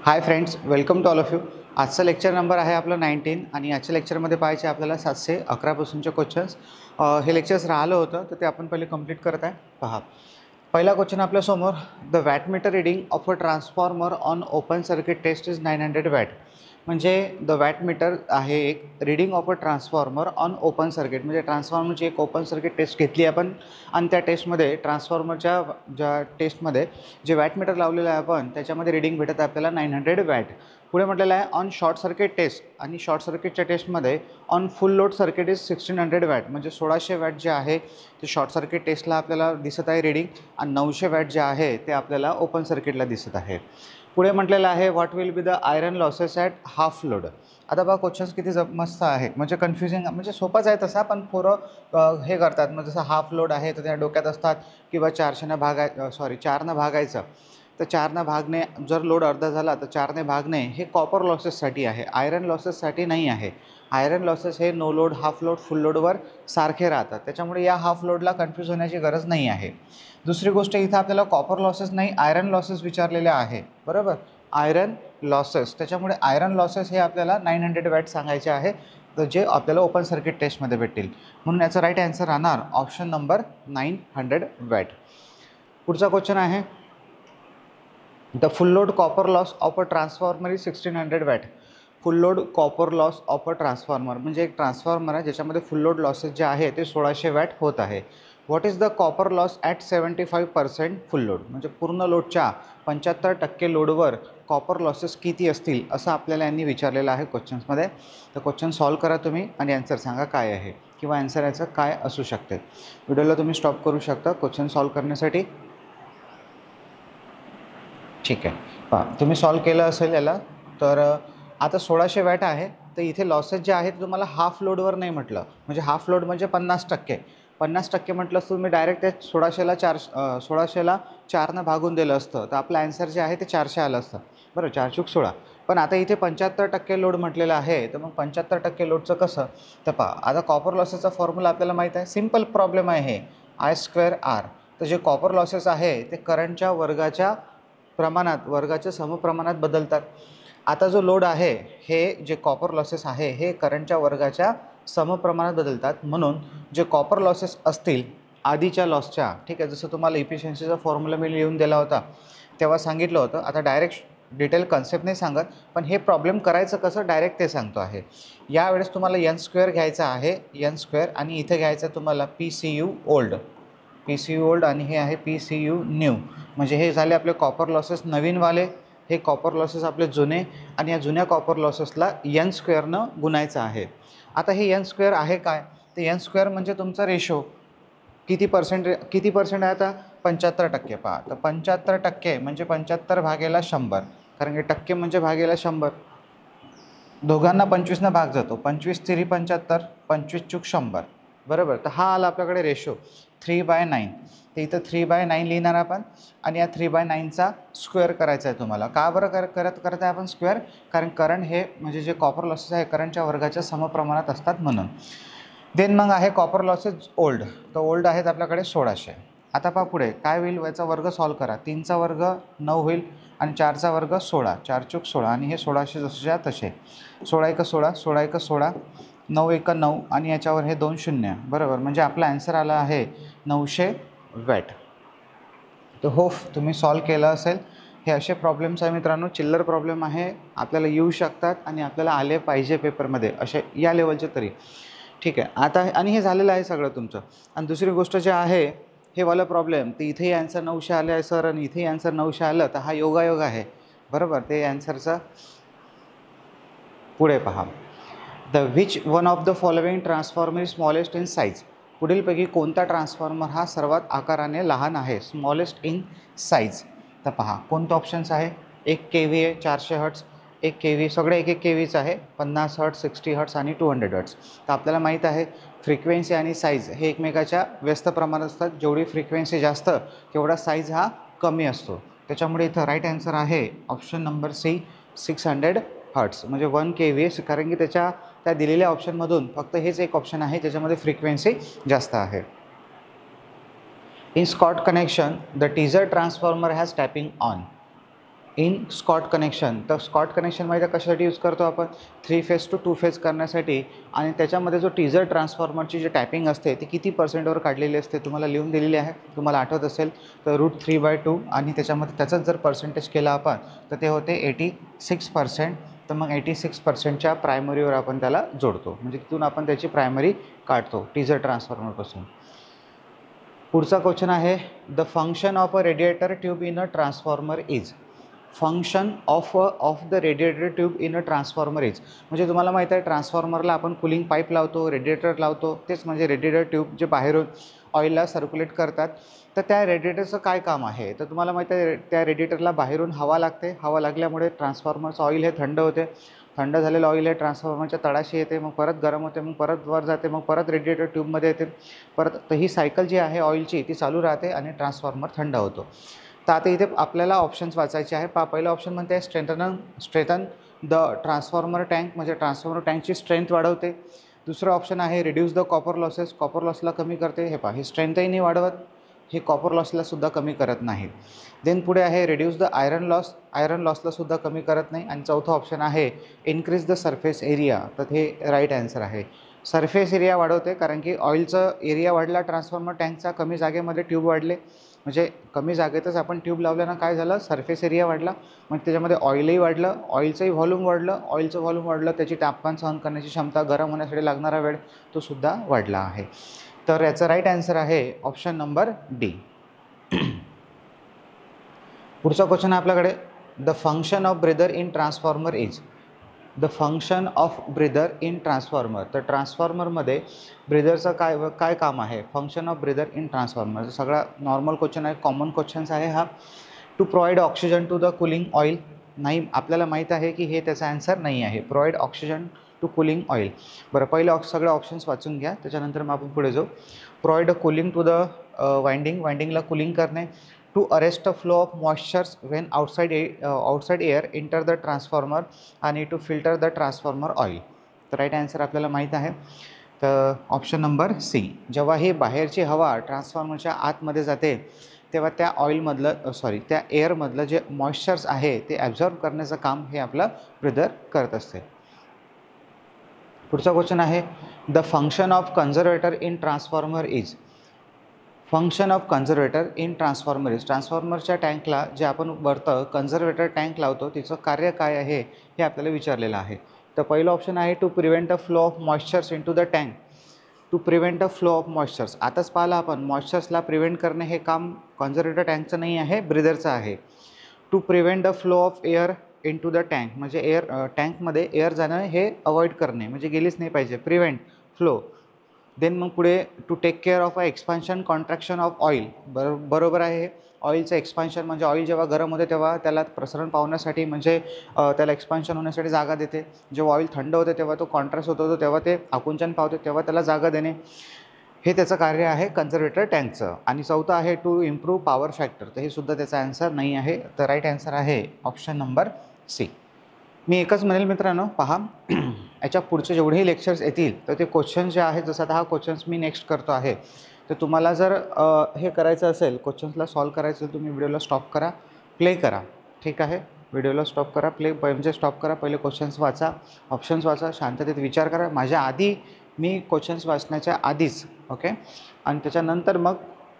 High friends, welcome to all of you. आजचा lecture number आहे आपला 19 आणि आजच्या लेक्चरमध्ये पाहायचे आपल्याला 7 से 11 पासूनचे क्वेश्चन्स. हे लेक्चर्स राहिलं होतं तर ते आपण पहिले कंप्लीट करत आहे. पहा, पहिला क्वेश्चन आपल्यासमोर. The wattmeter reading of a transformer on open circuit test is 900 watt. म्हणजे द वॅटमीटर आहे एक reading of a transformer on open circuit, म्हणजे ट्रान्सफॉर्मरची एक ओपन सर्किट टेस्ट घेतली आपण आणि त्या टेस्टमध्ये ट्रान्सफॉर्मरच्या ज्या टेस्टमध्ये जे वॅटमीटर लावलेलं आहे आपण त्याच्यामध्ये रीडिंग भेटत आहे आपल्याला 900 वॅट. पुढे म्हटलेलं आहे ऑन शॉर्ट सर्किट टेस्ट, आणि शॉर्ट सर्किटच्या टेस्टमध्ये on full load circuit is 1600 watt, म्हणजे 1600 वॅट जे आहे ते शॉर्ट सर्किट टेस्टला आपल्याला दिसत आहे रीडिंग, आणि 900 वॅट जे आहे ते आपल्याला ओपन सर्किटला दिसत आहे. पुढे म्हटलेलं आहे what will be the iron losses at half load. आता बघा क्वेश्चन्स किती मस्त आहे, म्हणजे कन्फ्युजिंग, म्हणजे सोपाच आहे तसा, पण पोरं हे करतात. मग जसं हाफ लोड आहे तर त्या डोक्यात असतात किंवा 4ने भागायचं, तर 4ने भागणे, जर लोड अर्धा झाला तर 4ने भागणे हे कॉपर लॉसेससाठी आहे, आयरन लॉसेससाठी नाही आहे. आयरन लॉसेस हे no load, half load, full लोडवर सारखे राहतात, त्याच्यामुळे या हाफ लोडला कन्फ्यूज होण्याची गरज नाही आहे. दुसरी गोष्ट, इथं आपल्याला कॉपर लॉसेस नाही आयरन लॉसेस विचारलेले आहे, बरोबर, आयरन लॉसेस. त्याच्यामुळे आयरन लॉसेस हे आपल्याला 900 वॅट सांगायचे आहे, तर जे आपल्याला ओपन सर्किट टेस्टमध्ये भेटतील. म्हणून याचा राईट आन्सर राहणार ऑप्शन नंबर 900 वॅट. पुढचा क्वेश्चन आहे the full load copper loss of a transformer is 1600 watt. Full load copper loss of a transformer म्हणजे एक ट्रान्सफॉर्मर आहे ज्याच्यामध्ये फुल लोड लॉसेस जे आहे ते 1600 वॅट होत आहे. What is the copper loss at 75% full load, म्हणजे पूर्ण लोडच्या 75% लोडवर कॉपर लॉसेस किती असतील असं आपल्याला यांनी विचारलेलं आहे क्वेश्चन्समध्ये. तर क्वेश्चन सॉल्व करा तुम्ही आणि आन्सर सांगा काय आहे किंवा आन्सर याचं काय असू शकते. व्हिडिओला तुम्ही स्टॉप करू शकता क्वेश्चन सॉल्व करण्यासाठी. ठीक आहे, पहा तुम्ही सॉल्व केलं असेल याला. तर आता 1600 वॅट आहे, तर इथे लॉसेस जे आहेत तुम्हाला हाफ लोडवर नाही म्हटलं, म्हणजे हाफ लोड म्हणजे 50% म्हटलं असतं तुम्ही डायरेक्ट त्या 1600ला 4ने भागून दिलं असतं तर आपलं ॲन्सर जे आहे ते 400 आलं असतं, बरं, 4 चूक 16. पण आता इथे 75% लोड म्हटलेलं आहे, तर मग 75% लोडचं कसं. तर पहा, आता कॉपर लॉसेसचा फॉर्म्युला आपल्याला माहीत आहे, सिम्पल प्रॉब्लेम आहे हे, I²R. तर जे कॉपर लॉसेस आहे ते करंटच्या वर्गाच्या समप्रमाणात बदलतात. आता जो लोड आहे हे जे कॉपर लॉसेस आहे हे करंटच्या वर्गाच्या समप्रमाणात बदलतात, म्हणून जे कॉपर लॉसेस असतील आधीच्या लॉसच्या, ठीक आहे, जसं तुम्हाला इफिशियन्सीचा फॉर्म्युला मी लिहून दिला होता तेव्हा सांगितलं होतं. आता डायरेक्ट डिटेल कन्सेप्ट नाही सांगत, पण हे प्रॉब्लेम करायचं कसं डायरेक्ट ते सांगतो आहे. यावेळेस तुम्हाला n² घ्यायचा आहे, n², आणि इथे घ्यायचं तुम्हाला PCU ओल्ड आणि हे आहे PCU न्यू. म्हणजे हे झाले आपले कॉपर लॉसेस नवीनवाले, हे कॉपर लॉसेस आपले जुने, आणि या जुन्या कॉपर लॉसेसला n² गुणायचं आहे. आता हे n² आहे काय, तर n² म्हणजे तुमचा रेशो किती पर्सेंट आहे आता 75%. पहा, तर 75% म्हणजे 75 भागेला 100, कारण की टक्के म्हणजे भागेला 100, दोघांना 25 भाग जातो, 25 तिरी 75, 25 चूक 100, बरोबर. तर हा आला आपल्याकडे रेशो 3/9. तर इथं 3/9 लिहिणार आपण, आणि या 3/9चा स्क्वेअर करायचा आहे तुम्हाला. का बरं करत आहे आपण स्क्वेअर, कारण करंट हे म्हणजे जे कॉपर लॉसेस आहे करंटच्या वर्गाच्या समप्रमाणात असतात म्हणून. देन मग आहे कॉपर लॉसेस ओल्ड, तर ओल्ड आहेत आपल्याकडे 1600. आता पहा पुढे काय होईल, याचा वर्ग सॉल्व करा, 3चा वर्ग 9 होईल आणि 4चा वर्ग 16, 4 चूक 16, आणि हे 1600 जसेच्या तसे, 16 1 16, 16 1 16, 9 1 9, आणि याच्यावर हे 2 शून्य, बरोबर. म्हणजे आपला ॲन्सर आला आहे 900 वॅट. तर होप तुम्ही सॉल्व केलं असेल. हे असे प्रॉब्लेम्स आहे मित्रांनो, चिल्लर प्रॉब्लेम आहे, आपल्याला येऊ शकतात आणि आपल्याला आले पाहिजे पेपरमध्ये असे या लेवलचे तरी, ठीक आहे. आता आणि हे झालेलं आहे सगळं तुमचं. आणि दुसरी गोष्ट जे आहे हे वाला प्रॉब्लेम, तर इथेही ॲन्सर 900 आले आहे सर, आणि इथेही ॲन्सर 900 आलं, तर हा योगायोग आहे, बरोबर. ते ॲन्सरचा पुढे पहा. The which one of the following transformer is smallest in size. पुढीलपैकी कोणता ट्रान्सफॉर्मर हा सर्वात आकाराने लहान आहे, स्मॉलेस्ट इन साईज. तर पहा कोणतं ऑप्शन्स आहे, 1 kVA 400 हर्ट्स, 1 kV, सगळे 1 kVच आहे, 50 हर्ट्स, 60 हर्ट्स आणि 200 हर्ट्स. तर आपल्याला माहीत आहे फ्रिक्वेन्सी आणि साईज हे एकमेकाच्या व्यस्त प्रमाणात असतात, जेवढी फ्रिक्वेन्सी जास्त तेवढा साईज हा कमी असतो. त्याच्यामुळे इथं राईट आन्सर आहे ऑप्शन नंबर C, 600 हर्ट्स, म्हणजे 1 kVA, कारण की त्या दिलेल्या ऑप्शनमधून फक्त हेच एक ऑप्शन आहे ज्याच्यामध्ये फ्रिक्वेन्सी जास्त आहे. In Scott connection the teaser transformer has tapping on. In Scott connection. तर स्कॉट कनेक्शन माहिती आहे कशासाठी यूज करतो आपण? 3 फेज टू 2 फेज करण्यासाठी. आणि त्याच्यामध्ये जो टीजर ट्रान्सफॉर्मरची जी टायपिंग असते ती किती पर्सेंटवर काढलेली असते तुम्हाला लिहून दिलेली आहे. तुम्हाला आठवत असेल तर √3/2 आणि त्याच्यामध्ये त्याचाच जर पर्सेंटेज केला आपण तर ते होते 86%. तर मग 86%च्या प्रायमरीवर आपण त्याला जोडतो, म्हणजे तिथून आपण त्याची प्रायमरी काढतो टीजर ट्रान्सफॉर्मरपासून. पुढचा क्वेश्चन आहे, the function of a radiator tube in a transformer is. Function of the radiator tube in a transformer is, म्हणजे तुम्हाला माहीत आहे ट्रान्सफॉर्मरला आपण कूलिंग पाईप लावतो, रेडिएटर लावतो, तेच म्हणजे रेडिएटर ट्यूब जे बाहेरून ऑइलला सर्क्युलेट करतात. तर त्या रेडिएटरचं काय काम आहे? तर तुम्हाला माहीत आहे त्या रेडिएटरला बाहेरून हवा लागते. हवा लागल्यामुळे ट्रान्सफॉर्मरचं ऑइल हे थंड होते. थंड झालेलं ऑइल हे ट्रान्सफॉर्मरच्या तळाशी येते, मग परत गरम होते, मग परत वर जाते, मग परत रेडिएटर ट्यूबमध्ये येते परत. तर ही सायकल जी आहे ऑइलची ती चालू राहते आणि ट्रान्सफॉर्मर थंड होतो. तर आता इथे आपल्याला ऑप्शन्स वाचायचे आहे. पहिलं ऑप्शन म्हणते आहे स्ट्रेंथन द ट्रान्सफॉर्मर टँक, म्हणजे ट्रान्सफॉर्मर टँकची स्ट्रेंथ वाढवते. दुसरं ऑप्शन आहे reduce the copper losses, copper लॉसला कमी करते. हे हे स्ट्रेंथही नाही वाढवत, हे कॉपर लॉसलासुद्धा कमी करत नाही. देन पुढे आहे reduce the iron loss, iron लॉसलासुद्धा कमी करत नाही. आणि चौथा ऑप्शन आहे इन्क्रीज द सरफेस एरिया, तर हे राईट आन्सर आहे. सरफेस एरिया वाढवते, कारण की ऑइलचं एरिया वाढला ट्रान्सफॉर्मर टँकचा, कमी जागेमध्ये ट्यूब वाढले, म्हणजे कमी जागेतच आपण ट्यूब लावल्यानं काय झालं, सरफेस एरिया वाढला, मग त्याच्यामध्ये ऑइलही वाढलं, ऑइलचंही व्हॉल्यूम वाढलं, ऑइलचं व्हॉल्यूम वाढलं, त्याची तापमान सहन करण्याची क्षमता, गरम होण्यासाठी लागणारा वेळ तो सुद्धा वाढला आहे. तर याचा राईट आन्सर आहे ऑप्शन नंबर डी. पुढचा क्वेश्चन आहे आपल्याकडे, the function of breather in transformer is. The function of breather in transformer, तर ट्रान्सफॉर्मरमध्ये ब्रेदरचं काय काम आहे? Function of breather in transformer सगळा नॉर्मल क्वेश्चन आहे, कॉमन क्वेश्चन्स आहे हा. To provide oxygen to the cooling oil, नाही आपल्याला माहीत आहे की हे त्याचा आन्सर नाही आहे. Provide oxygen to cooling oil. बरं, पहिलं सगळे ऑप्शन्स वाचून घ्या, त्याच्यानंतर मग आपण पुढे जाऊ. प्रोव्हाइड कुलिंग टू द वाइंडिंगला कुलिंग करणे. To arrest flow of moistures when outside air enter the transformer, आणि to filter the transformer oil. तर राईट आन्सर आपल्याला माहीत आहे. तर ऑप्शन नंबर सी, जेव्हा ही बाहेरची हवा ट्रान्सफॉर्मरच्या आतमध्ये जाते तेव्हा त्या त्या एअरमधलं जे मॉइश्चर्स आहे ते ॲब्झॉर्ब करण्याचं काम हे आपलं ब्रेदर करत असते. पुढचा क्वेश्चन आहे, the function of conservator in transformer is. Function of conservator in transformer is, ट्रान्सफॉर्मरच्या टँकला जे आपण वरतं कन्झर्वेटर टँक लावतो तिचं कार्य काय आहे हे आपल्याला विचारलेलं आहे. तर पहिलं ऑप्शन आहे to prevent a flow of moistures into the tank. To prevent a flow of moistures, आताच पाहिलं आपण मॉइश्चर्सला प्रिव्हेंट करणे हे काम कन्झर्वेटर टँकचं नाही आहे, ब्रीदरचं आहे. To prevent the flow of air into the tank, म्हणजे टँकमध्ये एअर जाणं हे अवॉइड करणे, म्हणजे गेलीच नाही पाहिजे, प्रिव्हेंट फ्लो. देन मग पुढे to take care of a expansion contraction of oil, बरोबर आहे. ऑइलचं एक्सपान्शन म्हणजे ऑइल जेव्हा गरम होते तेव्हा त्याला प्रसरण पावण्यासाठी, म्हणजे त्याला एक्सपान्शन होण्यासाठी जागा देते. जेव्हा ऑइल थंड होते तेव्हा तो कॉन्ट्रॅक्ट होतो, तेव्हा ते आकुंचन पावते, तेव्हा त्याला जागा देणे, हे त्याचं कार्य आहे कन्झर्वेटर टँकचं. आणि चौथं आहे टू इम्प्रूव्ह पॉवर फॅक्टर, तर हे सुद्धा त्याचा आन्सर नाही आहे. तर राईट आन्सर आहे ऑप्शन नंबर सी. मी एकच म्हणेल मित्रांनो, पहा याच्या पुढचे जेवढेही लेक्चर्स येतील तर ते क्वेश्चन जे आहेत, जसं आता हा क्वेश्चन्स मी नेक्स्ट करतो आहे, तर तुम्हाला जर हे करायचं असेल, क्वेश्चन्सला सॉल्व करायचं असेल, तुम्ही व्हिडिओला स्टॉप करा, प्ले करा, ठीक आहे. व्हिडिओला स्टॉप करा, म्हणजे स्टॉप करा, पहिले क्वेश्चन्स वाचा, ऑप्शन्स वाचा, शांततेत विचार करा. माझ्या आधी मी क्वेश्चन्स वाचण्याच्या आधीच, ओके, आणि त्याच्यानंतर मग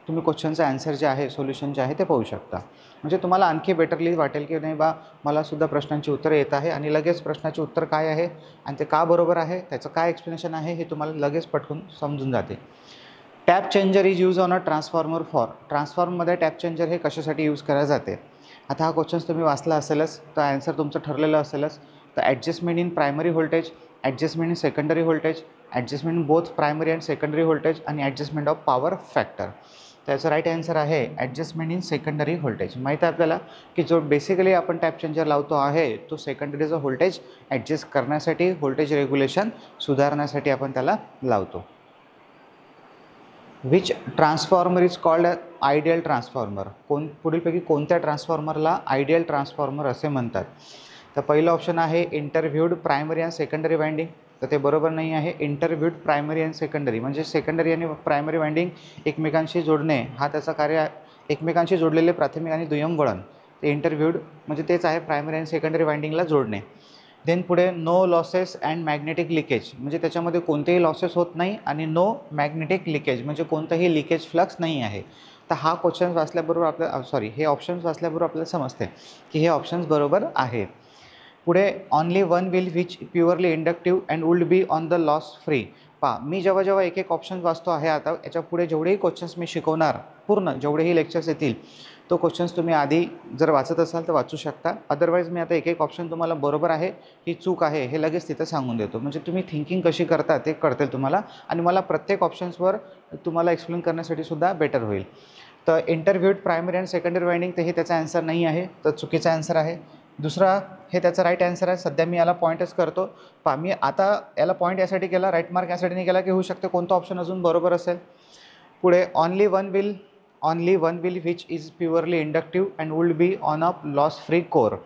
तुम्ही क्वेश्चनचं आन्सर जे आहे, सोल्युशन जे आहे ते पाहू शकता. म्हणजे तुम्हाला आणखी बेटरली वाटेल की नाही बा, मलासुद्धा प्रश्नांची उत्तरं येत आहे आणि लगेच प्रश्नाचे उत्तर काय आहे आणि ते का बरोबर आहे, त्याचं काय एक्सप्लेनेशन आहे हे तुम्हाला लगेच पटकन समजून जाते. Tap changer is use on a transformer for. ट्रान्सफॉर्मरमध्ये टॅप चेंजर हे कशासाठी यूज केले जाते? आता हा क्वेश्चन्स तुम्ही वाचला असेलच, तर आन्सर तुमचं ठरलेलं असेलच. तर adjustment in primary voltage, adjustment in secondary voltage, adjustment in both primary and secondary voltage, आणि ॲडजस्टमेंट ऑफ पॉवर फॅक्टर. त्याचं राईट आन्सर आहे ॲडजस्टमेंट इन सेकंडरी व्होल्टेज. माहीत आहे आपल्याला की जो बेसिकली आपण टॅप चेंजर लावतो आहे तो सेकंडरीचं व्होल्टेज ॲडजस्ट करण्यासाठी, व्होल्टेज रेग्युलेशन सुधारण्यासाठी आपण त्याला लावतो. Which transformer is called ideal transformer. पुढीलपैकी कोणत्या ट्रान्सफॉर्मरला आयडियल ट्रान्सफॉर्मर असे म्हणतात? तर पहिलं ऑप्शन आहे interviewed primary and secondary winding, तर ते बरोबर नाही आहे. इंटरव्ह्यूड प्रायमरी अँड सेकंडरी म्हणजे सेकंडरी आणि प्रायमरी वाइंडिंग एकमेकांशी जोडणे हा त्याचा कार्य, एकमेकांशी जोडलेले प्राथमिक आणि दुय्यम वळण ते इंटरव्ह्यूड म्हणजे तेच आहे प्रायमरी आणि सेकंडरी वाइंडिंगला जोडणे. देन पुढे no losses and magnetic leakage, म्हणजे त्याच्यामध्ये कोणतेही लॉसेस होत नाही आणि नो मॅग्नेटिक लिकेज म्हणजे कोणतंही लिकेज फ्लक्स नाही आहे. तर हा क्वेश्चन वाचल्याबरोबर आपल्या हे ऑप्शन्स वाचल्याबरोबर आपल्याला समजते की हे ऑप्शन्स बरोबर आहेत. पुढे only one will which purely inductive and would be on the loss free. मी जेव्हा जेव्हा एक एक ऑप्शन वाचतो आहे आता याच्या पुढे जेवढेही क्वेश्चन्स मी शिकवणार पूर्ण जेवढेही लेक्चर्स येतील तो क्वेश्चन्स तुम्ही आधी जर वाचत असाल तर वाचू शकता. अदरवाईज मी आता एक एक ऑप्शन तुम्हाला बरोबर आहे की चूक आहे हे लगेच तिथं सांगून देतो, म्हणजे तुम्ही थिंकिंग कशी करता ते कळतील तुम्हाला आणि मला प्रत्येक ऑप्शन्सवर तुम्हाला एक्सप्लेन करण्यासाठी सुद्धा बेटर होईल. तर इंटरव्ह्यूड प्रायमरी आणि सेकंडरी वाइंडिंग तर हे त्याचा आन्सर नाही आहे, तर चुकीचा आन्सर आहे. दुसरा हे त्याचा राईट आन्सर आहे. सध्या मी याला पॉईंटच करतो. मी आता याला पॉईंट यासाठी केला, राईट मार्क यासाठी नाही केला की होऊ शकते कोणता ऑप्शन अजून बरोबर असेल. पुढे only one will which is purely inductive and would be on a loss free core.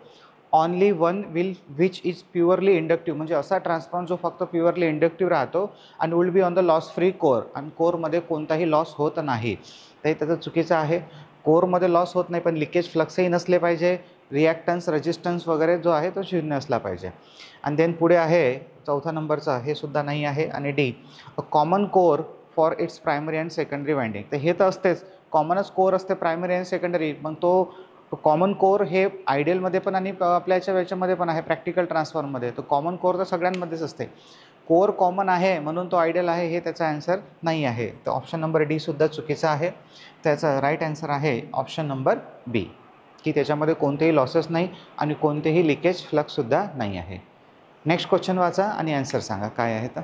Only one will which is purely inductive म्हणजे असा ट्रान्सफॉर्मर जो फक्त प्युअरली इंडक्टिव्ह राहतो आणि would be on the loss free core आणि कोरमध्ये कोणताही loss होत नाही. तर त्याचं चुकीचं आहे. कोरमध्ये लॉस होत नाही पण लिकेज फ्लक्सही नसले पाहिजे, रिॲक्टन्स रेजिस्टन्स वगैरे जो आहे तो शून्य असला पाहिजे. आणि देन पुढे आहे चौथा नंबरचा हे सुद्धा नाही आहे. आणि D a common core for its primary and secondary winding. तर हे तर असतेच, कॉमनच कोर असते प्रायमरी आणि सेकंडरी, मग तो कॉमन कोर हे आयडियलमध्ये पण आणि आपल्या याच्यामध्ये पण आहे प्रॅक्टिकल ट्रान्सफॉर्मरमध्ये. तर कॉमन कोर तर सगळ्यांमध्येच असते, कोर कॉमन आहे म्हणून तो आयडियल आहे हे त्याचा आन्सर नाही आहे. तर ऑप्शन नंबर डी सुद्धा चुकीचा आहे. त्याचा राईट आन्सर आहे ऑप्शन नंबर बी की त्याच्यामध्ये कोणतेही लॉसेस नाही आणि कोणतेही लिकेज फ्लक्ससुद्धा नाही आहे. नेक्स्ट क्वेश्चन वाचा आणि आन्सर सांगा काय आहे. तर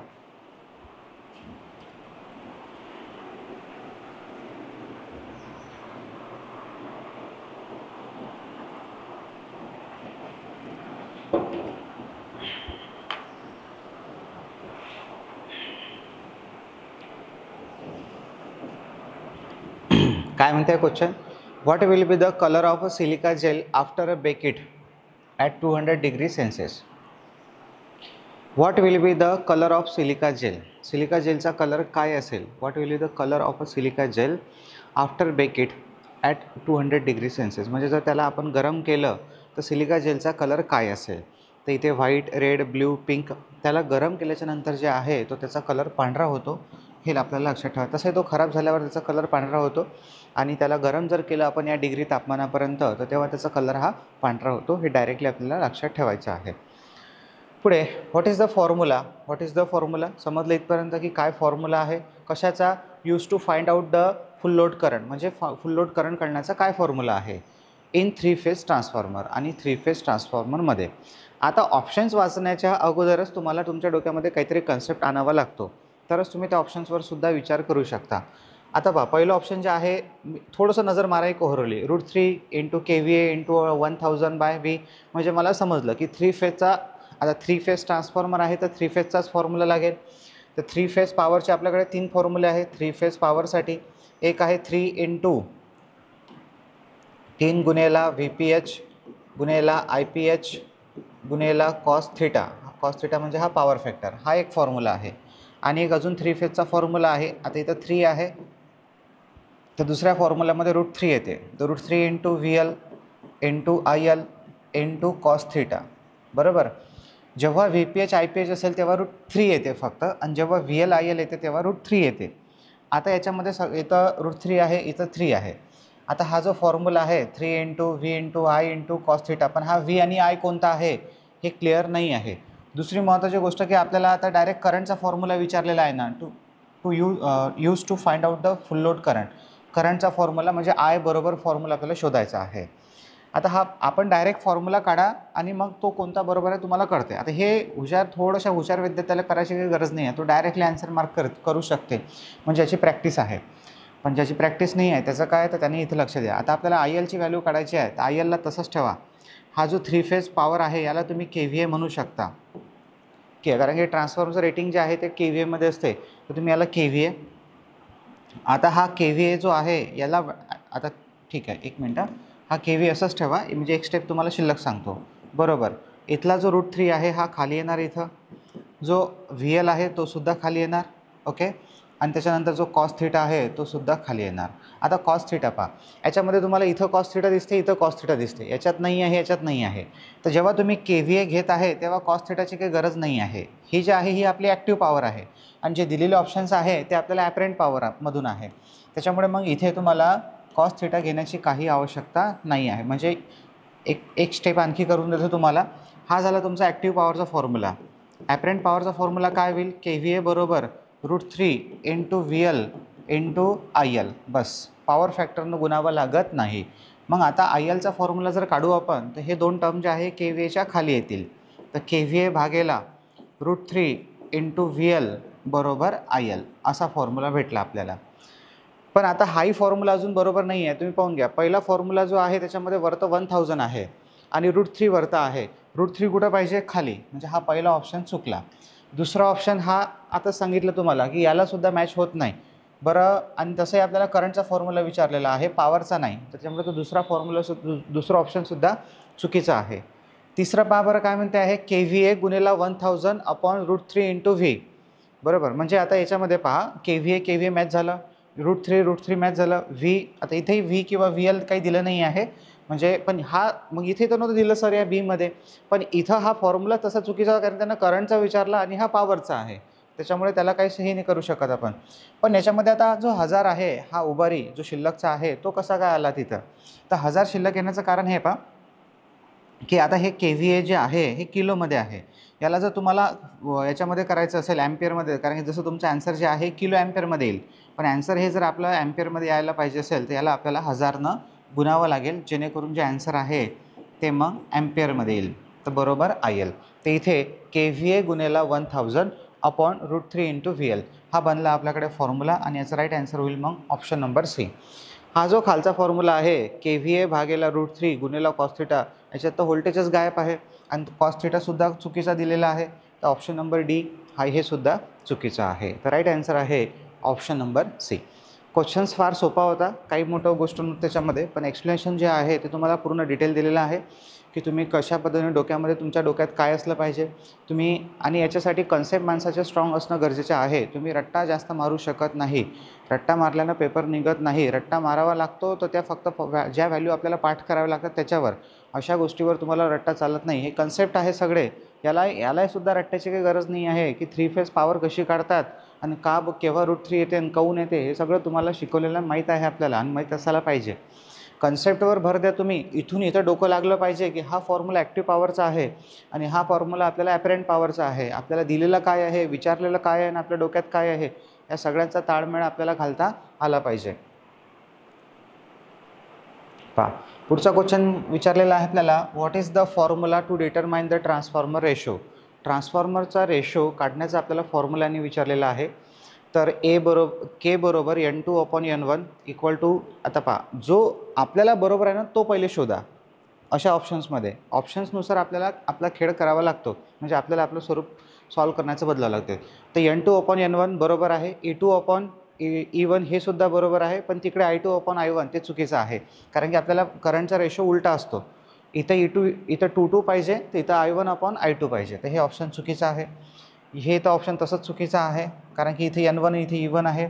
काय म्हणते question. What will be the colour of a silica gel after a bake it at 200 degree Celsius. What will be the colour of silica gel. Silica जेलचा कलर काय असेल. What will be the colour of a silica gel after bake it at 200 degree Celsius. म्हणजे जर त्याला आपण गरम केलं तर सिलिका जेलचा कलर काय असेल. तर इथे व्हाईट, रेड, ब्ल्यू, पिंक. त्याला गरम केल्याच्या नंतर जे आहे तो त्याचा कलर पांढरा होतो हे आपल्याला लक्षात ठेवा. तसंही तो खराब झाल्यावर त्याचा कलर पांढरा होतो आणि त्याला गरम जर केलं आपण या डिग्री तापमानापर्यंत तर तेव्हा त्याचा कलर हा पांढरा होतो. हे डायरेक्टली आपल्याला लक्षात ठेवायचं आहे. पुढे व्हॉट इज द फॉर्म्युला. समजलं इथपर्यंत की काय फॉर्म्युला आहे कशाचा. Use to find out the full load current, म्हणजे फुल लोड करंट काढण्याचा काय फॉर्म्युला आहे इन 3 फेज ट्रान्सफॉर्मर आणि 3 फेज ट्रान्सफॉर्मरमध्ये. आता ऑप्शन्स वाचण्याच्या अगोदरच तुम्हाला तुमच्या डोक्यामध्ये काहीतरी कन्सेप्ट आणावा लागतो तरच तुम्ही त्या ऑप्शन्सवर सुद्धा विचार करू शकता. आता पहिलं ऑप्शन जे आहे थोडंसं नजर मारा एक ओव्हरऑली √3 × KVA × 1000/V. म्हणजे मला समजलं की 3 फेजचा आता 3 फेज ट्रान्सफॉर्मर आहे तर 3 फेजचाच फॉर्म्युला लागेल. तर 3 फेज पॉवरचे आपल्याकडे 3 फॉर्म्युले आहेत 3 फेज पॉवरसाठी. एक आहे 3 × 3 गुणेला VPH गुणेला IPH गुणेला cos θ. cos θ म्हणजे हा पॉवर फॅक्टर, हा एक फॉर्म्युला आहे. आणि एक अजून 3 फेजचा फॉर्म्युला आहे. आता इथं 3 आहे तर दुसऱ्या फॉर्म्युल्यामध्ये √3 येते. तर √3 × VL × IL × cos θ. बरोबर. जेव्हा VPH IPH असेल तेव्हा √3 येते फक्त आणि जेव्हा VL IL येते तेव्हा √3 येते. आता याच्यामध्ये इथं √3 आहे, इथं 3 आहे. आता हा जो फॉर्म्युला आहे 3 × V × I × cos θ, पण हा V आणि I कोणता आहे हे क्लिअर नाही आहे. दुसरी महत्त्वाची गोष्ट की आपल्याला आता डायरेक्ट करंटचा फॉर्म्युला विचारलेला आहे ना use to find out the full load current. करंटचा फॉर्म्युला म्हणजे I बरोबर फॉर्म्युला आपल्याला शोधायचा आहे. आता हा आपण डायरेक्ट फॉर्म्युला काढा आणि मग तो कोणता बरोबर आहे तुम्हाला कळते. आता हे थोड्याशा हुशार विद्यार्थ्याला करायची काही गरज नाही आहे, तो डायरेक्टली आन्सर मार्क करू शकते म्हणजे याची प्रॅक्टिस आहे. पण ज्याची प्रॅक्टिस नाही आहे त्याचं काय तर त्यांनी इथं लक्ष द्या. आता आपल्याला ILची व्हॅल्यू काढायची आहे तर ILला तसंच ठेवा. हा जो 3 फेज पॉवर आहे याला तुम्ही KVA म्हणू शकता कारण की ट्रान्सफॉर्मरचं रेटिंग जे आहे ते KVAमध्ये असते तर तुम्ही याला KVA. आता हा KVA जो आहे याला आता ठीक आहे एक मिनटं, हा KVA असंच ठेवा म्हणजे एक स्टेप तुम्हाला शिल्लक सांगतो. बरोबर. इथला जो √3 आहे हा खाली येणार, इथं जो VL आहे तो सुद्धा खाली येणार. ओके. आणि त्याच्यानंतर जो कॉस थिटा आहे तो सुद्धा खाली येणार. आता कॉस थिटा पहा, याच्यामध्ये तुम्हाला इथं कॉस थिटा दिसते, इथं कॉस थिटा दिसते, याच्यात नाही आहे, याच्यात नाही आहे. तर जेव्हा तुम्ही KVA घेत आहे तेव्हा कॉस थिटाची काही गरज नाही आहे. ही जी आहे ही आपली ॲक्टिव्ह पॉवर आहे आणि जे दिलेले ऑप्शन्स आहे ते आपल्याला ॲपरेंट पॉवरमधून आहे. त्याच्यामुळे मग इथे तुम्हाला कॉस थिटा घेण्याची काही आवश्यकता नाही आहे. म्हणजे एक स्टेप आणखी करून देतो तुम्हाला. हा झाला तुमचा ॲक्टिव्ह पॉवरचा फॉर्म्युला. ॲपरेंट पॉवरचा फॉर्म्युला काय होईल? KVA बरोबर √3 × VL × IL. बस, पॉवर फॅक्टरनं गुणावं लागत नाही. मग आता ILचा फॉर्म्युला जर काढू आपण तर हे दोन टर्म जे आहे KVAच्या खाली येतील. तर KVA भागेला √3 × VL बरोबर IL असा फॉर्म्युला भेटला आपल्याला. पण आता हाही फॉर्म्युला अजून बरोबर नाही आहे. तुम्ही पाहून घ्या, पहिला फॉर्म्युला जो आहे त्याच्यामध्ये वरतं 1000 आहे आणि √3 वरतं आहे. √3 कुठं पाहिजे? खाली. म्हणजे हा पहिला ऑप्शन चुकला. दुसरा ऑप्शन हा आता सांगितलं तुम्हाला की यालासुद्धा मॅच होत नाही. बरं, आणि तसंही आपल्याला करंटचा फॉर्म्युला विचारलेला आहे, पॉवरचा नाही. त्याच्यामुळे तो दुसरा ऑप्शनसुद्धा चुकीचा आहे. तिसरं पहा बरं काय म्हणते आहे, KVA गुणिला 1000 अपॉन √3 × V. बरोबर, म्हणजे आता याच्यामध्ये पहा, KVA मॅच झालं, √3 मॅच झालं, V आता इथेही V किंवा VL काही दिलं नाही आहे. म्हणजे पण हा मग इथे तर नव्हतं दिलं सर या बीमध्ये, पण इथं हा फॉर्म्युला तसा चुकीचा, कारण त्यांना करंटचा विचारला आणि हा पॉवरचा आहे. त्याच्यामुळे त्याला काही हे नाही करू शकत आपण. पण याच्यामध्ये आता जो 1000 आहे हा उभारी जो शिल्लकचा आहे तो कसा काय आला तिथं? तर 1000 शिल्लक येण्याचं कारण हे पहा की आता हे KVA जे आहे हे किलोमध्ये आहे. याला जर तुम्हाला याच्यामध्ये करायचं असेल ॲम्पियरमध्ये, कारण की जसं तुमचं ॲन्सर जे आहे किलो ॲम्पियरमध्ये येईल, पण ॲन्सर हे जर आपलं ॲम्पियरमध्ये यायला पाहिजे असेल तर याला आपल्याला 1000नं गुणावं लागेल, जेणेकरून जे ॲन्सर आहे ते मग ॲम्पियरमध्ये येईल. तर बरोबर IL. तर इथे KVA गुणिला 1000 अपॉन √3 × VL हा बनला आपल्याकडे फॉर्म्युला आणि याचा राईट ॲन्सर होईल मग ऑप्शन नंबर C. हा जो खालचा फॉर्म्युला आहे KVA भागेला √3 गुणिला कॉस थिटा, याच्यात तर व्होल्टेजच गायब आहे आणि कॉस थिटासुद्धा चुकीचा दिलेला आहे. तर ऑप्शन नंबर D हा हे सुद्धा चुकीचं आहे. तर राईट ॲन्सर आहे ऑप्शन नंबर C. क्वेश्चन्स फार सोपा होता, काही मोठं गोष्ट नव्हतं त्याच्यामध्ये, पण एक्सप्लेनेशन जे आहे ते तुम्हाला पूर्ण डिटेल दिलेलं आहे की तुम्ही कशा पद्धतीने डोक्यामध्ये तुमच्या डोक्यात काय असलं पाहिजे तुम्ही, आणि याच्यासाठी कन्सेप्ट माणसाचे स्ट्रॉंग असणं गरजेचं आहे. तुम्ही रट्टा जास्त मारू शकत नाही. रट्टा मारल्यानं पेपर निघत नाही. रट्टा मारावा लागतो तर त्या फक्त ज्या व्हॅल्यू आपल्याला पाठ कराव्या लागतात त्याच्यावर, अशा गोष्टीवर तुम्हाला रट्टा चालत नाही. हे कन्सेप्ट आहे सगळे. यालासुद्धा रट्ट्याची काही गरज नाही आहे की 3 फेज पॉवर कशी काढतात आणि केव्हा √3 येते आणि काहून येते, हे सगळं तुम्हाला शिकवलेलं माहीत आहे आपल्याला आणि माहीत असायला पाहिजे. कन्सेप्टवर भर द्या तुम्ही. इथून इथं डोकं लागलं पाहिजे की हा फॉर्म्युला ॲक्टिव्ह पॉवरचा आहे आणि हा फॉर्म्युला आपल्याला ॲपरेंट पॉवरचा आहे. आपल्याला दिलेलं काय आहे, विचारलेलं काय आहे आणि आपल्या डोक्यात काय आहे, या सगळ्यांचा ताळमेळ आपल्याला घालता आला पाहिजे. पहा, पुढचा क्वेश्चन विचारलेला आहे आपल्याला, what is the formula to determine the transformer ratio. ट्रान्सफॉर्मरचा रेशो काढण्याचा आपल्याला फॉर्म्युलाने विचारलेला आहे. तर K बरोबर N2/N1 इक्वल टू, आता पहा जो आपल्याला बरोबर आहे ना तो पहिले शोधा. अशा ऑप्शन्सनुसार आपल्याला आपला खेळ करावा लागतो, म्हणजे आपल्याला आपलं स्वरूप सॉल्व करण्याचं बदलावं लागते. तर N2/N1 बरोबर आहे, E2/E1 हे सुद्धा बरोबर आहे, पण तिकडे I2/I1 ते चुकीचं आहे, कारण की आपल्याला करंटचा रेशो उलटा असतो. इथं 2 पाहिजे, तर इथं I1/I2 पाहिजे, तर हे ऑप्शन चुकीचं आहे. हे तर ऑप्शन तसंच चुकीचं आहे, कारण की इथे N1 इथे E1 आहे.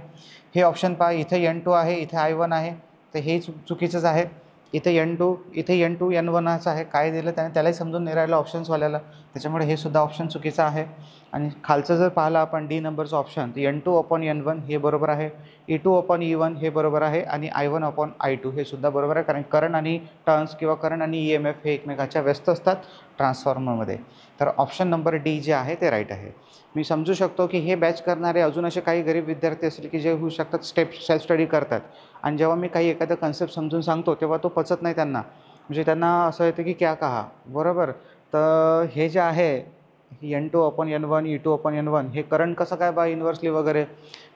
हे ऑप्शन पहा, इथे N2 आहे, इथे I1 आहे, तर हे चुकीचंच आहे. इथे N2 N1च आहे. काय दिलं त्यालाही समजून नाही राहिलं ऑप्शन्सवाल्याला, त्याच्यामुळे हे सुद्धा ऑप्शन चुकीचं आहे. आणि खालचं जर पाहिलं आपण D नंबरचं ऑप्शन, तर N2/N1 हे बरोबर आहे, E2/E1 हे बरोबर आहे आणि I1/I2 हे सुद्धा बरोबर आहे, कारण करंट आणि टर्न्स किंवा करंट आणि EMF हे एकमेकाच्या व्यस्त असतात ट्रान्सफॉर्मरमध्ये. तर ऑप्शन नंबर D जे आहे ते राईट आहे. मी समजू शकतो की हे बॅच करणारे अजून असे काही गरीब विद्यार्थी असतील की जे होऊ शकतात सेल्फ स्टडी करतात, आणि जेव्हा मी काही एखादा कन्सेप्ट समजून सांगतो तेव्हा तो पचत नाही त्यांना, म्हणजे त्यांना असं येतं की क्या कहा, बरोबर. तर हे जे आहे N2/N1 E2/N1 हे करंट कसं काय बा इन्व्हर्सली वगैरे,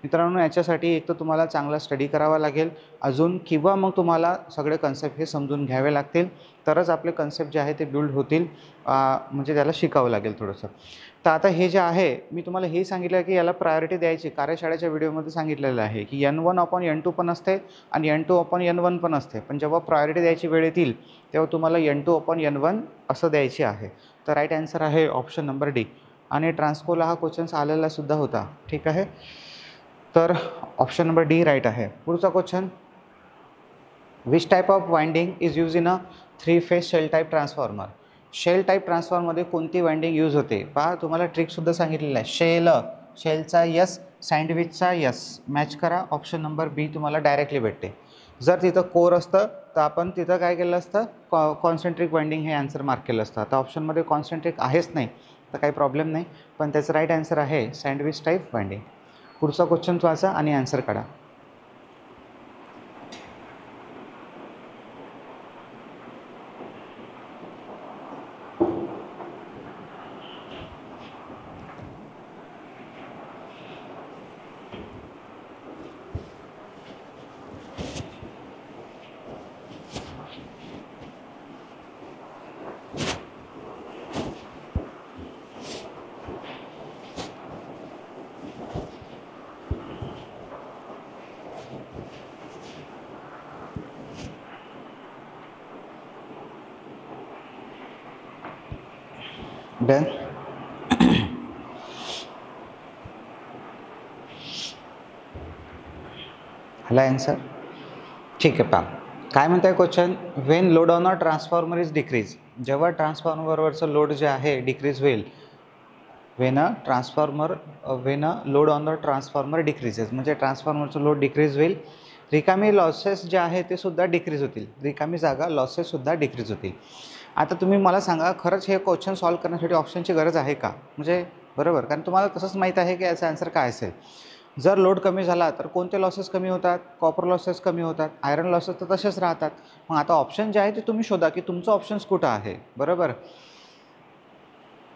मित्रांनो याच्यासाठी एक तर तुम्हाला चांगला स्टडी करावा लागेल अजून, किंवा मग तुम्हाला सगळे कन्सेप्ट हे समजून घ्यावे लागतील, तरच आपले कन्सेप्ट जे आहे ते बिल्ड होतील, म्हणजे त्याला शिकावं लागेल थोडंसं. तर आता हे जे आहे मी तुम्हाला हे सांगितलं की याला प्रायोरिटी द्यायची, कार्यशाळेच्या व्हिडिओमध्ये सांगितलेलं आहे की N1/N2 पण असते आणि N2/N1 पण असते, पण जेव्हा प्रायोरिटी द्यायची वेळ येतील तेव्हा तुम्हाला N2/N1 असं द्यायची आहे. तर राईट ॲन्सर आहे ऑप्शन नंबर D. आणि ट्रान्सकोला हा क्वेश्चन्स आलेला सुद्धा होता, ठीक आहे. तर ऑप्शन नंबर डी राईट आहे. पुढचा question, which type of winding is use in a 3 phase shell type transformer. Shell type ट्रान्सफॉर्मरमध्ये कोणती वाइंडिंग यूज होते पहा. तुम्हाला ट्रिकसुद्धा सांगितलेलं आहे. शेलचा यस, सँडविचचा यस, मॅच करा. ऑप्शन नंबर बी तुम्हाला डायरेक्टली भेटते. जर तिथं कोर असतं तर आपण तिथं काय केलं असतं, कॉन्सन्ट्रिक वाइंडिंग हे आन्सर मार्क केलं असतं. आता ऑप्शनमध्ये कॉन्सन्ट्रिक आहेच नाही तर काही प्रॉब्लेम नाही, पण त्याचं राईट आन्सर आहे सँडविच टाईप वाइंडिंग. पुढचा क्वेश्चन वाचा आणि आन्सर काढा. डन. ह्याला आन्सर ठीक आहे. पहा काय म्हणत आहे question, Wien load on a transformer is decrease. जेव्हा ट्रान्सफॉर्मरवरचं लोड जे आहे डिक्रीज होईल, Wien load on the transformer decreases, म्हणजे ट्रान्सफॉर्मरचं लोड डिक्रीज होईल. रिकामी लॉसेस जे आहे ते सुद्धा डिक्रीज होतील, रिकामी जागा लॉसेससुद्धा डिक्रीज होतील. आता तुम्ही मला सांगा, खरंच हे क्वेश्चन सॉल्व्ह करण्यासाठी ऑप्शनची गरज आहे का? म्हणजे बरोबर, कारण तुम्हाला तसंच माहीत आहे की याचा आन्सर काय असेल. जर लोड कमी झाला तर कोणते लॉसेस कमी होतात? कॉपर लॉसेस कमी होतात, आयरन लॉसेस तर तसेच राहतात. मग आता ऑप्शन जे आहे ते तुम्ही शोधा की तुमचं ऑप्शन्स कुठं आहे. बरोबर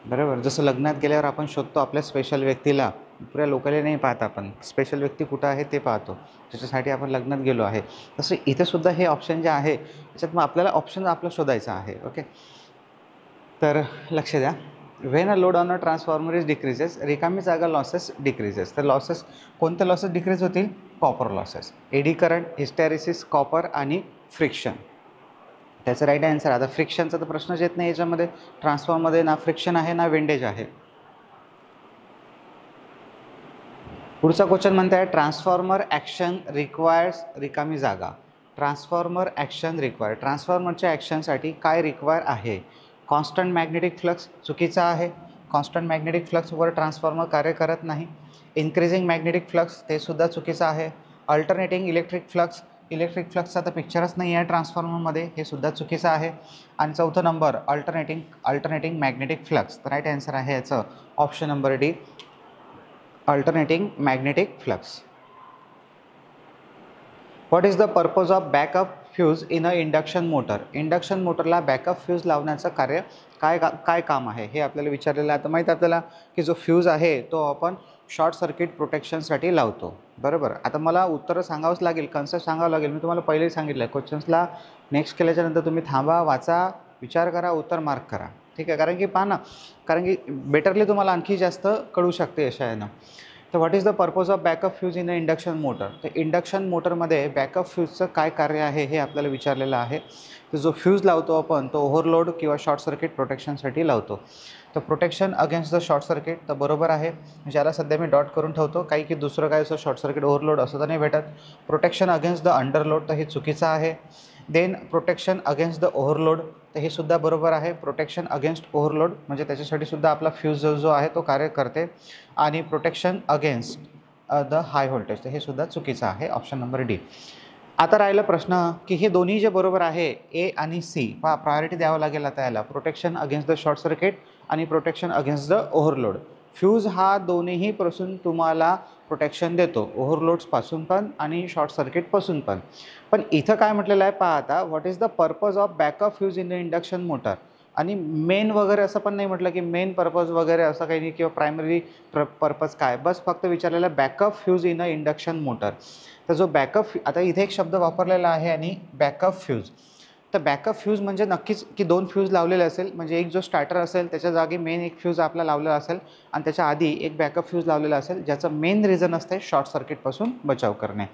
बरोबर. जसं लग्नात गेल्यावर आपण शोधतो आपल्या स्पेशल व्यक्तीला, पुऱ्या लोकांना नाही पाहत आपण, स्पेशल व्यक्ती कुठं आहे ते पाहतो, त्याच्यासाठी आपण लग्नात गेलो आहे. तसं इथेसुद्धा हे ऑप्शन जे आहे त्याच्यात मग आपल्याला ऑप्शन आपलं शोधायचं आहे. ओके, तर लक्ष द्या. When a load on a transformer is decreases, रिकामी जागा लॉसेस डिक्रीजेस. तर लॉसेस, कोणते लॉसेस डिक्रीज होतील? Copper losses, eddy current, hysteresis, copper आणि फ्रिक्शन. त्याचं राईट आन्सर. आता फ्रिक्शनचा तर प्रश्नच येत नाही याच्यामध्ये. ट्रान्सफॉर्मरमध्ये ना फ्रिक्शन आहे ना विंडेज आहे. पुढचा क्वेश्चन म्हणता आहे, ट्रान्सफॉर्मर ॲक्शन रिक्वायर्स रिकामी जागा. ट्रान्सफॉर्मर ॲक्शन रिक्वायर, ट्रान्सफॉर्मरच्या ॲक्शनसाठी काय रिक्वायर आहे? कॉन्स्टंट मॅग्नेटिक फ्लक्स चुकीचा आहे. कॉन्स्टंट मॅग्नेटिक फ्लक्सवर ट्रान्सफॉर्मर कार्य करत नाही. इन्क्रीजिंग मॅग्नेटिक फ्लक्स ते सुद्धा चुकीचं आहे. अल्टरनेटिंग इलेक्ट्रिक फ्लक्स, इलेक्ट्रिक फ्लक्सचा तर पिक्चरच नाही आहे ट्रान्सफॉर्मरमध्ये, हे सुद्धा चुकीचं आहे. आणि चौथा नंबर अल्टरनेटिंग मॅग्नेटिक फ्लक्स. तर राईट आन्सर आहे याचं option number D, alternating magnetic flux. What is the purpose of backup fuse in a induction motor. Induction मोटरला बॅकअप फ्यूज लावण्याचं कार्य काय काम आहे हे आपल्याला विचारलेलं आहे. आता माहीत आपल्याला की जो फ्यूज आहे तो आपण शॉर्ट सर्किट प्रोटेक्शनसाठी लावतो. बरोबर. आता मला उत्तरं सांगावंच लागेल, कन्सेप्ट सांगावं लागेल. मी तुम्हाला पहिलेही सांगितलं आहे, क्वेश्चन्सला नेक्स्ट केल्याच्यानंतर तुम्ही थांबा, वाचा, विचार करा, उत्तर मार्क करा. ठीक आहे, कारण की पहा ना, कारण की बेटरली तुम्हाला आणखी जास्त कळू शकते अशा यानं. तर what is the purpose of backup fuse in a induction motor. तर इंडक्शन मोटरमध्ये बॅकअप फ्यूजचं काय कार्य आहे हे आपल्याला विचारलेलं आहे. तर जो फ्यूज लावतो आपण तो ओव्हरलोड किंवा शॉर्ट सर्किट प्रोटेक्शनसाठी लावतो. तर protection against the short circuit तर बरोबर आहे. ज्याला सध्या मी डॉट करून ठेवतो, काही की दुसरं काय असं शॉर्ट सर्किट ओव्हरलोड असं तर नाही भेटत. प्रोटेक्शन अगेन्स्ट द अंडरलोड तर हे चुकीचं आहे. Then protection against the overload तर हे सुद्धा बरोबर आहे. प्रोटेक्शन अगेन्स्ट ओव्हरलोड म्हणजे त्याच्यासाठी सुद्धा आपला फ्यूज जो आहे तो कार्य करते. आणि protection against the high voltage तर हे सुद्धा चुकीचं आहे, ऑप्शन नंबर डी. आता राहिला प्रश्न की हे दोन्ही जे बरोबर आहे ए आणि सी, पहा प्रायोरिटी द्यावं लागेल आता याला. Protection against the short circuit आणि protection against the overload. Fuse हा दोन्हीही पासून तुम्हाला प्रोटेक्शन देतो, ओव्हरलोड्सपासून पण आणि शॉर्ट सर्किटपासून पण. पण इथं काय म्हटलेलं आहे पहा आता, what is the purpose of backup fuse in the induction motor. आणि मेन वगैरे असं पण नाही म्हटलं की मेन पर्पज वगैरे असं काही नाही, किंवा प्रायमरी पर्पज काय, बस फक्त विचारलेलं backup fuse in a induction motor. तर जो बॅकअप, आता इथे एक शब्द वापरलेला आहे आणि बॅकअप फ्यूज. तर बॅकअप फ्यूज म्हणजे नक्कीच की दोन फ्यूज लावलेले असेल, म्हणजे एक जो स्टार्टर असेल त्याच्या जागी मेन एक फ्यूज आपला लावलेला असेल आणि त्याच्या आधी एक बॅकअप फ्यूज लावलेला असेल, ज्याचं मेन रिझन असते शॉर्ट सर्किटपासून बचाव करणे.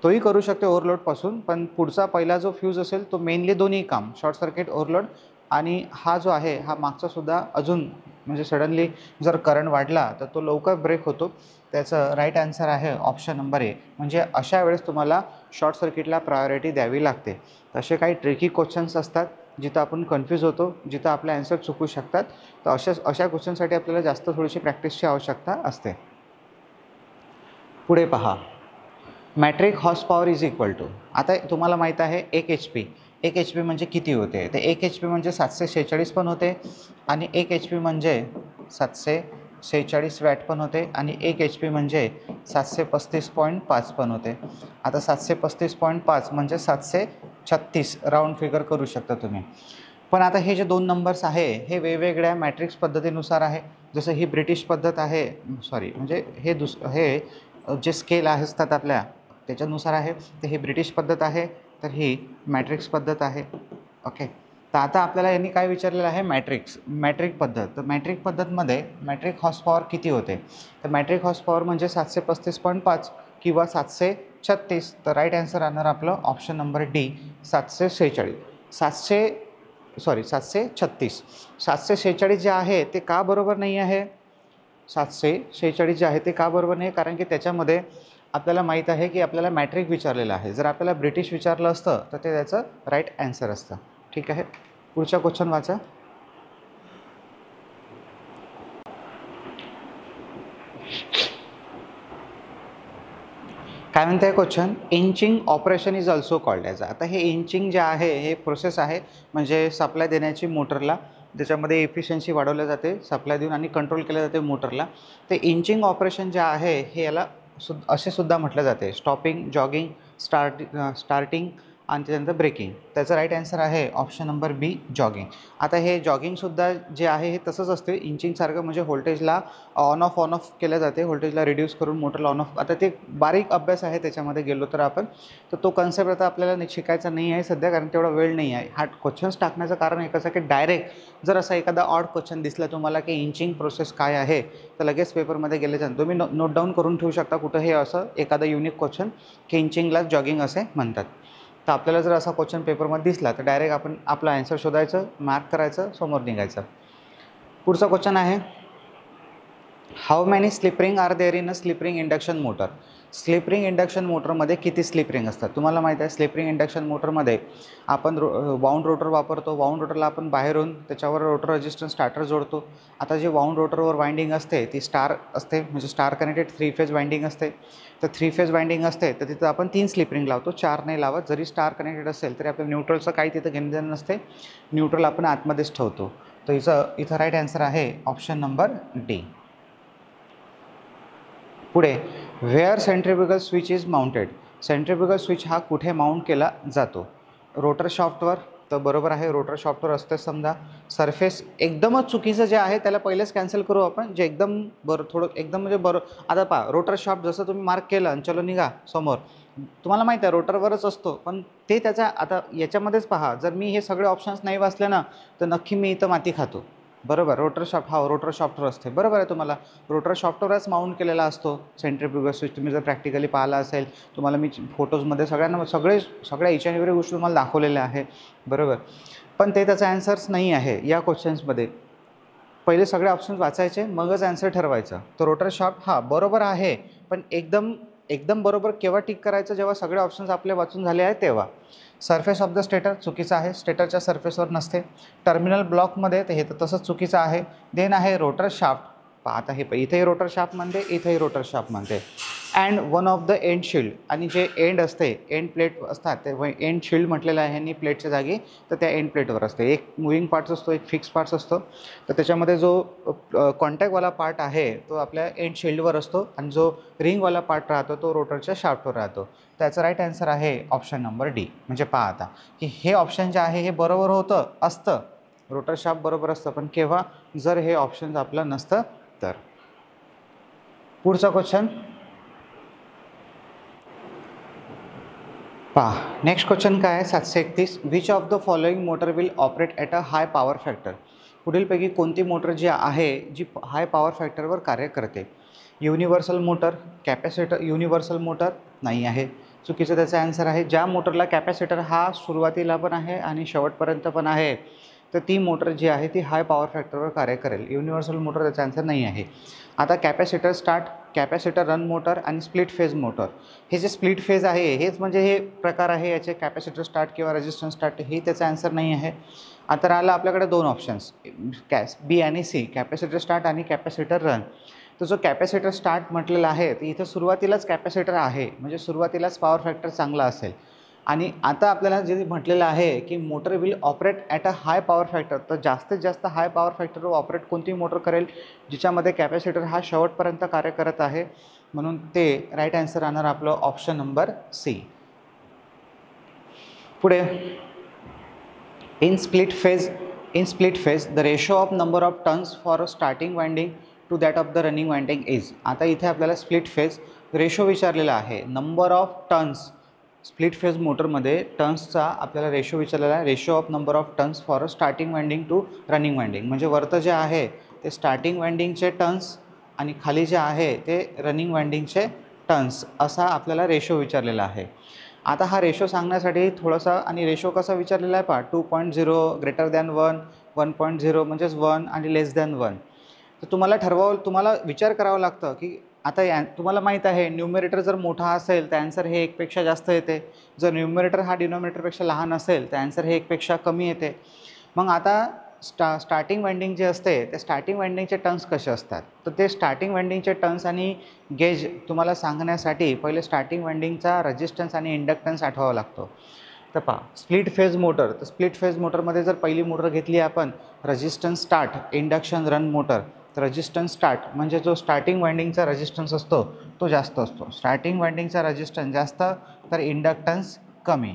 तोही करू शकते ओव्हरलोडपासून, पण पुढचा पहिला जो फ्यूज असेल तो मेनली दोन्ही काम, शॉर्ट सर्किट, ओव्हरलोड, आणि हा जो आहे हा मागचा सुद्धा अजून म्हणजे सडनली जर करंट वाढला तर तो लवकर ब्रेक होतो. त्याचं राईट आन्सर आहे ऑप्शन नंबर ए. म्हणजे अशा वेळेस तुम्हाला शॉर्ट सर्किटला प्रायोरिटी द्यावी लागते. असे काही ट्रिकी क्वेश्चन्स असतात जिथं आपण कन्फ्यूज होतो, जिथं आपले आन्सर चुकू शकतात. तर अशा क्वेश्चनसाठी आपल्याला जास्त थोडीशी प्रॅक्टिसची आवश्यकता असते. पुढे पहा, metric horse power is equal to. आता तुम्हाला माहीत आहे 1 HP. 1 HP म्हणजे किती होते? तर 1 HP म्हणजे 746 पण होते आणि 1 HP म्हणजे 746 वॅट पण होते आणि 1 HP म्हणजे 735.5 पण होते. आता 735.5 म्हणजे 736 राऊंड फिगर करू शकता तुम्ही. पण आता हे जे दोन नंबर्स आहे हे वेगवेगळ्या मॅट्रिक्स पद्धतीनुसार आहे. जसं ही ब्रिटिश पद्धत आहे, सॉरी म्हणजे हे जे स्केल असतात आपल्या त्याच्यानुसार आहे. तर ही ब्रिटिश पद्धत आहे, तर ही मॅट्रिक्स पद्धत आहे. ओके, तर आता आपल्याला यांनी काय विचारलेलं आहे? मॅट्रिक पद्धत. तर मॅट्रिक पद्धतमध्ये मॅट्रिक हॉर्स पॉवर किती होते? तर मॅट्रिक हॉर्स पॉवर म्हणजे 735.5 किंवा 736. तर राईट आन्सर राहणार आपलं ऑप्शन नंबर डी, 736. 746 जे आहे ते का बरोबर नाही आहे? 746 जे आहे ते का बरोबर नाही? कारण की त्याच्यामध्ये आपल्याला माहीत आहे की आपल्याला मॅट्रिक विचारलेलं आहे. जर आपल्याला ब्रिटिश विचारलं असतं तर ते त्याचं राईट आन्सर असतं. ठीक आहे, पुढचा क्वेश्चन वाचा. काय म्हणते question? Inching operation is also called as. आता हे इंचिंग जे आहे हे प्रोसेस आहे, म्हणजे सप्लाय देण्याची मोटरला, त्याच्यामध्ये एफिशियन्सी वाढवली जाते सप्लाय देऊन आणि कंट्रोल केलं जाते मोटरला. ते इंचिंग ऑपरेशन जे आहे हे याला असे सुद्धा म्हटलं जाते. स्टॉपिंग, जॉगिंग, स्टार्टिंग आणि त्याच्यानंतर ब्रेकिंग. त्याचं राईट आन्सर आहे ऑप्शन नंबर बी, जॉगिंग. आता हे जॉगिंगसुद्धा जे आहे हे तसंच असते इंचिंगसारखं, म्हणजे व्होल्टेजला ऑन ऑफ केल्या जाते, व्होल्टेजला रिड्यूस करून मोटरला ऑन ऑफ. आता ते बारीक अभ्यास आहे, त्याच्यामध्ये गेलो तर आपण तर तो कन्सेप्ट आता आपल्याला शिकायचा नाही आहे सध्या, कारण तेवढा वेळ नाही आहे. हा क्वेश्चन्स टाकण्याचं कारण एकच आहे की डायरेक्ट जर असा एखादा ऑड क्वेश्चन दिसला तुम्हाला की इंचिंग प्रोसेस काय आहे, तर लगेच पेपरमध्ये गेले जाऊन तुम्ही नोट डाऊन करून ठेवू शकता कुठं हे असं एखादा युनिक क्वेश्चन की इंचिंगला जॉगिंग असे म्हणतात. तर आपल्याला जर असा क्वेश्चन पेपरमध्ये दिसला तर डायरेक्ट आपण आपला आन्सर शोधायचं, मार्क करायचं, समोर निघायचं. पुढचा क्वेश्चन आहे, how many slip ring are there in a slip ring induction motor. Slip ring induction मोटरमध्ये किती स्लिप रिंग असतात? तुम्हाला माहीत आहे स्लिप रिंग इंडक्शन मोटरमध्ये आपण वाऊंड रोटर वापरतो. वाऊंड रोटरला आपण बाहेरून त्याच्यावर रोटर रेजिस्टन्स स्टार्टर जोडतो. आता जे वाऊंड रोटरवर वाइंडिंग असते ती स्टार असते, म्हणजे स्टार कनेक्टेड 3 फेज वाइंडिंग असते. तर 3 फेज वाइंडिंग असते तर तिथं आपण 3 स्लिप रिंग लावतो, 4 नाही लावत. जरी स्टार कनेक्टेड असेल तरी आपल्या न्यूट्रलचं काही तिथं घेणं देणं नसते, न्यूट्रल आपण आतमध्येच ठेवतो. तर इथं राईट आन्सर आहे ऑप्शन नंबर डी. पुढे, where centrifugal switch is mounted. Centrifugal switch हा कुठे माउंट केला जातो? रोटर शाफ्टवर. तर बरोबर आहे, रोटर शाफ्टवर असते समजा. सरफेस एकदमच चुकीचं जे आहे त्याला पहिलेच कॅन्सल करू आपण, जे एकदम थोडं एकदम म्हणजे आता पहा, रोटर शाफ्ट जसं तुम्ही मार्क केलं आणि चलो निघा समोर, तुम्हाला माहीत आहे रोटरवरच असतो. पण ते त्याचा आता याच्यामध्येच पहा, जर मी हे सगळे ऑप्शन्स नाही वाचले ना तर नक्की मी इथं माती खातो. बरोबर, रोटर शाफ्टवर असते. बरोबर आहे, तुम्हाला रोटर शाफ्टवरच माउंट केलेला असतो सेंट्रिफ्युगल स्विच. तुम्ही जर प्रॅक्टिकली पाहिला असेल, तुम्हाला मी फोटोजमध्ये सगळ्या इच अँड एव्हरी गोष्टी तुम्हाला दाखवलेल्या आहे. बरोबर, पण ते त्याचा ॲन्सर्स नाही आहे या क्वेश्चन्समध्ये. पहिले सगळे ऑप्शन्स वाचायचे मगच ॲन्सर ठरवायचं. तर रोटर शाफ्ट हा बरोबर आहे, पण एकदम बरोबर केव्हा टिक करायचं? जेव्हा सगळे ऑप्शन्स आपले वाचून झाले आहेत तेव्हा. सरफेस ऑफ द स्टेटर चुकीचं आहे, स्टेटरच्या सरफेसवर नसते. टर्मिनल ब्लॉकमध्ये हे तर तसंच चुकीचं आहे. देन आहे रोटर शाफ्ट. आता हे इथेही रोटर शाफ्ट म्हणते, इथेही रोटर शाफ्ट म्हणते. And one of the end shield, आणि जे एंड असते, एंड प्लेट असतात ते एंड शिल्ड म्हटलेलं आहे यांनी प्लेटच्या जागी, तर त्या एंड प्लेटवर असते. एक मुव्हिंग पार्ट्स असतो, एक फिक्स पार्ट्स असतो. तर त्याच्यामध्ये जो कॉन्टॅक्टवाला पार्ट आहे तो आपल्या एंड शिल्डवर असतो आणि जो रिंगवाला पार्ट राहतो तो रोटरच्या शाफ्टवर राहतो. त्याचं राईट आन्सर आहे ऑप्शन नंबर डी. म्हणजे पहा आता की हे ऑप्शन जे आहे हे बरोबर असतं, रोटर शाफ्ट बरोबर असतं, पण केव्हा? जर हे ऑप्शन आपलं नसतं तर. पुढचा क्वेश्चन पहा. नेक्स्ट क्वेश्चन काय आहे? 731. Which of the following motor will operate at a high power factor. पुढीलपैकी कोणती मोटर जी आहे जी हाय पॉवर फॅक्टरवर कार्य करते? Universal motor, capacitor. Universal motor नाही आहे, चुकीचं त्याचा आन्सर आहे. ज्या मोटरला कॅपॅसिटर हा सुरुवातीला पण आहे आणि शेवटपर्यंत पण आहे तर ती मोटर जी आहे ती हाय पॉवर फॅक्टरवर कार्य करेल. युनिव्हर्सल मोटर त्याचा आन्सर नाही आहे. आता capacitor start, capacitor run motor आणि स्प्लिट फेज मोटर. हे जे स्प्लिट फेज आहे हेच म्हणजे हे प्रकार आहे याचे, कॅपॅसिटर स्टार्ट किंवा रेजिस्टन्स स्टार्ट, हे त्याचा आन्सर नाही आहे. आता राहिलं आपल्याकडे दोन ऑप्शन्स, बी आणि सी, कॅपॅसिटर स्टार्ट आणि कॅपॅसिटर रन. तर जो कॅपॅसिटर स्टार्ट म्हटलेला आहे तर इथं सुरुवातीलाच कॅपॅसिटर आहे, म्हणजे सुरुवातीलाच पॉवर फॅक्टर चांगला असेल. आणि आता आपल्याला जे म्हटलेलं आहे की motor will operate at a high power factor, तर जास्तीत जास्त हाय पॉवर फॅक्टरवर ऑपरेट कोणती मोटर करेल, जिच्यामध्ये कॅपॅसिटर हा शेवटपर्यंत कार्य करत आहे. म्हणून ते राईट आन्सर राहणार आपलं ऑप्शन नंबर सी. पुढे, in split phase the ratio of number of turns for a starting winding to that of the running winding is. आता इथे आपल्याला स्प्लिट फेज रेशो विचारलेला आहे. Number of turns, split phase मोटरमध्ये टर्न्सचा आपल्याला ratio विचारलेला आहे. Ratio of number of turns for a starting winding to running winding, म्हणजे वरतं जे आहे ते स्टार्टिंग वाइंडिंगचे टर्न्स आणि खाली जे आहे ते रनिंग वाइंडिंगचे टर्न्स, असा आपल्याला रेशो विचारलेला आहे. आता हा रेशो सांगण्यासाठी थोडासा, आणि रेशो कसा विचारलेला आहे पहा, 2.0 ग्रेटर दॅन 1, 1.0 म्हणजेच 1 आणि लेस दॅन 1. तर तुम्हाला विचार करावा लागतं की आता तुम्हाला माहीत आहे न्यूमरेटर जर मोठा असेल तर ॲन्सर हे 1 पेक्षा जास्त येते. जर न्यूमरेटर हा डिनॉमिनेटरपेक्षा लहान असेल तर ॲन्सर हे 1 पेक्षा कमी येते. मग आता स्टार्टिंग वाइंडिंग जे असते ते स्टार्टिंग वाइंडिंगचे टर्न्स कसे असतात, तर ते स्टार्टिंग वाइंडिंगचे टर्न्स आणि गेज तुम्हाला सांगण्यासाठी पहिले स्टार्टिंग वाइंडिंगचा रेजिस्टन्स आणि इंडक्टन्स आठवावा लागतो. तर पहा, स्प्लिट फेज मोटर, तर स्प्लिट फेज मोटरमध्ये जर पहिली मोटर घेतली आपण, resistance start, induction run motor. तर रेजिस्टन्स स्टार्ट म्हणजे जो स्टार्टिंग वाइंडिंगचा रेजिस्टन्स असतो तो जास्त असतो. स्टार्टिंग वाइंडिंगचा रेजिस्टन्स जास्त तर इंडक्टन्स कमी.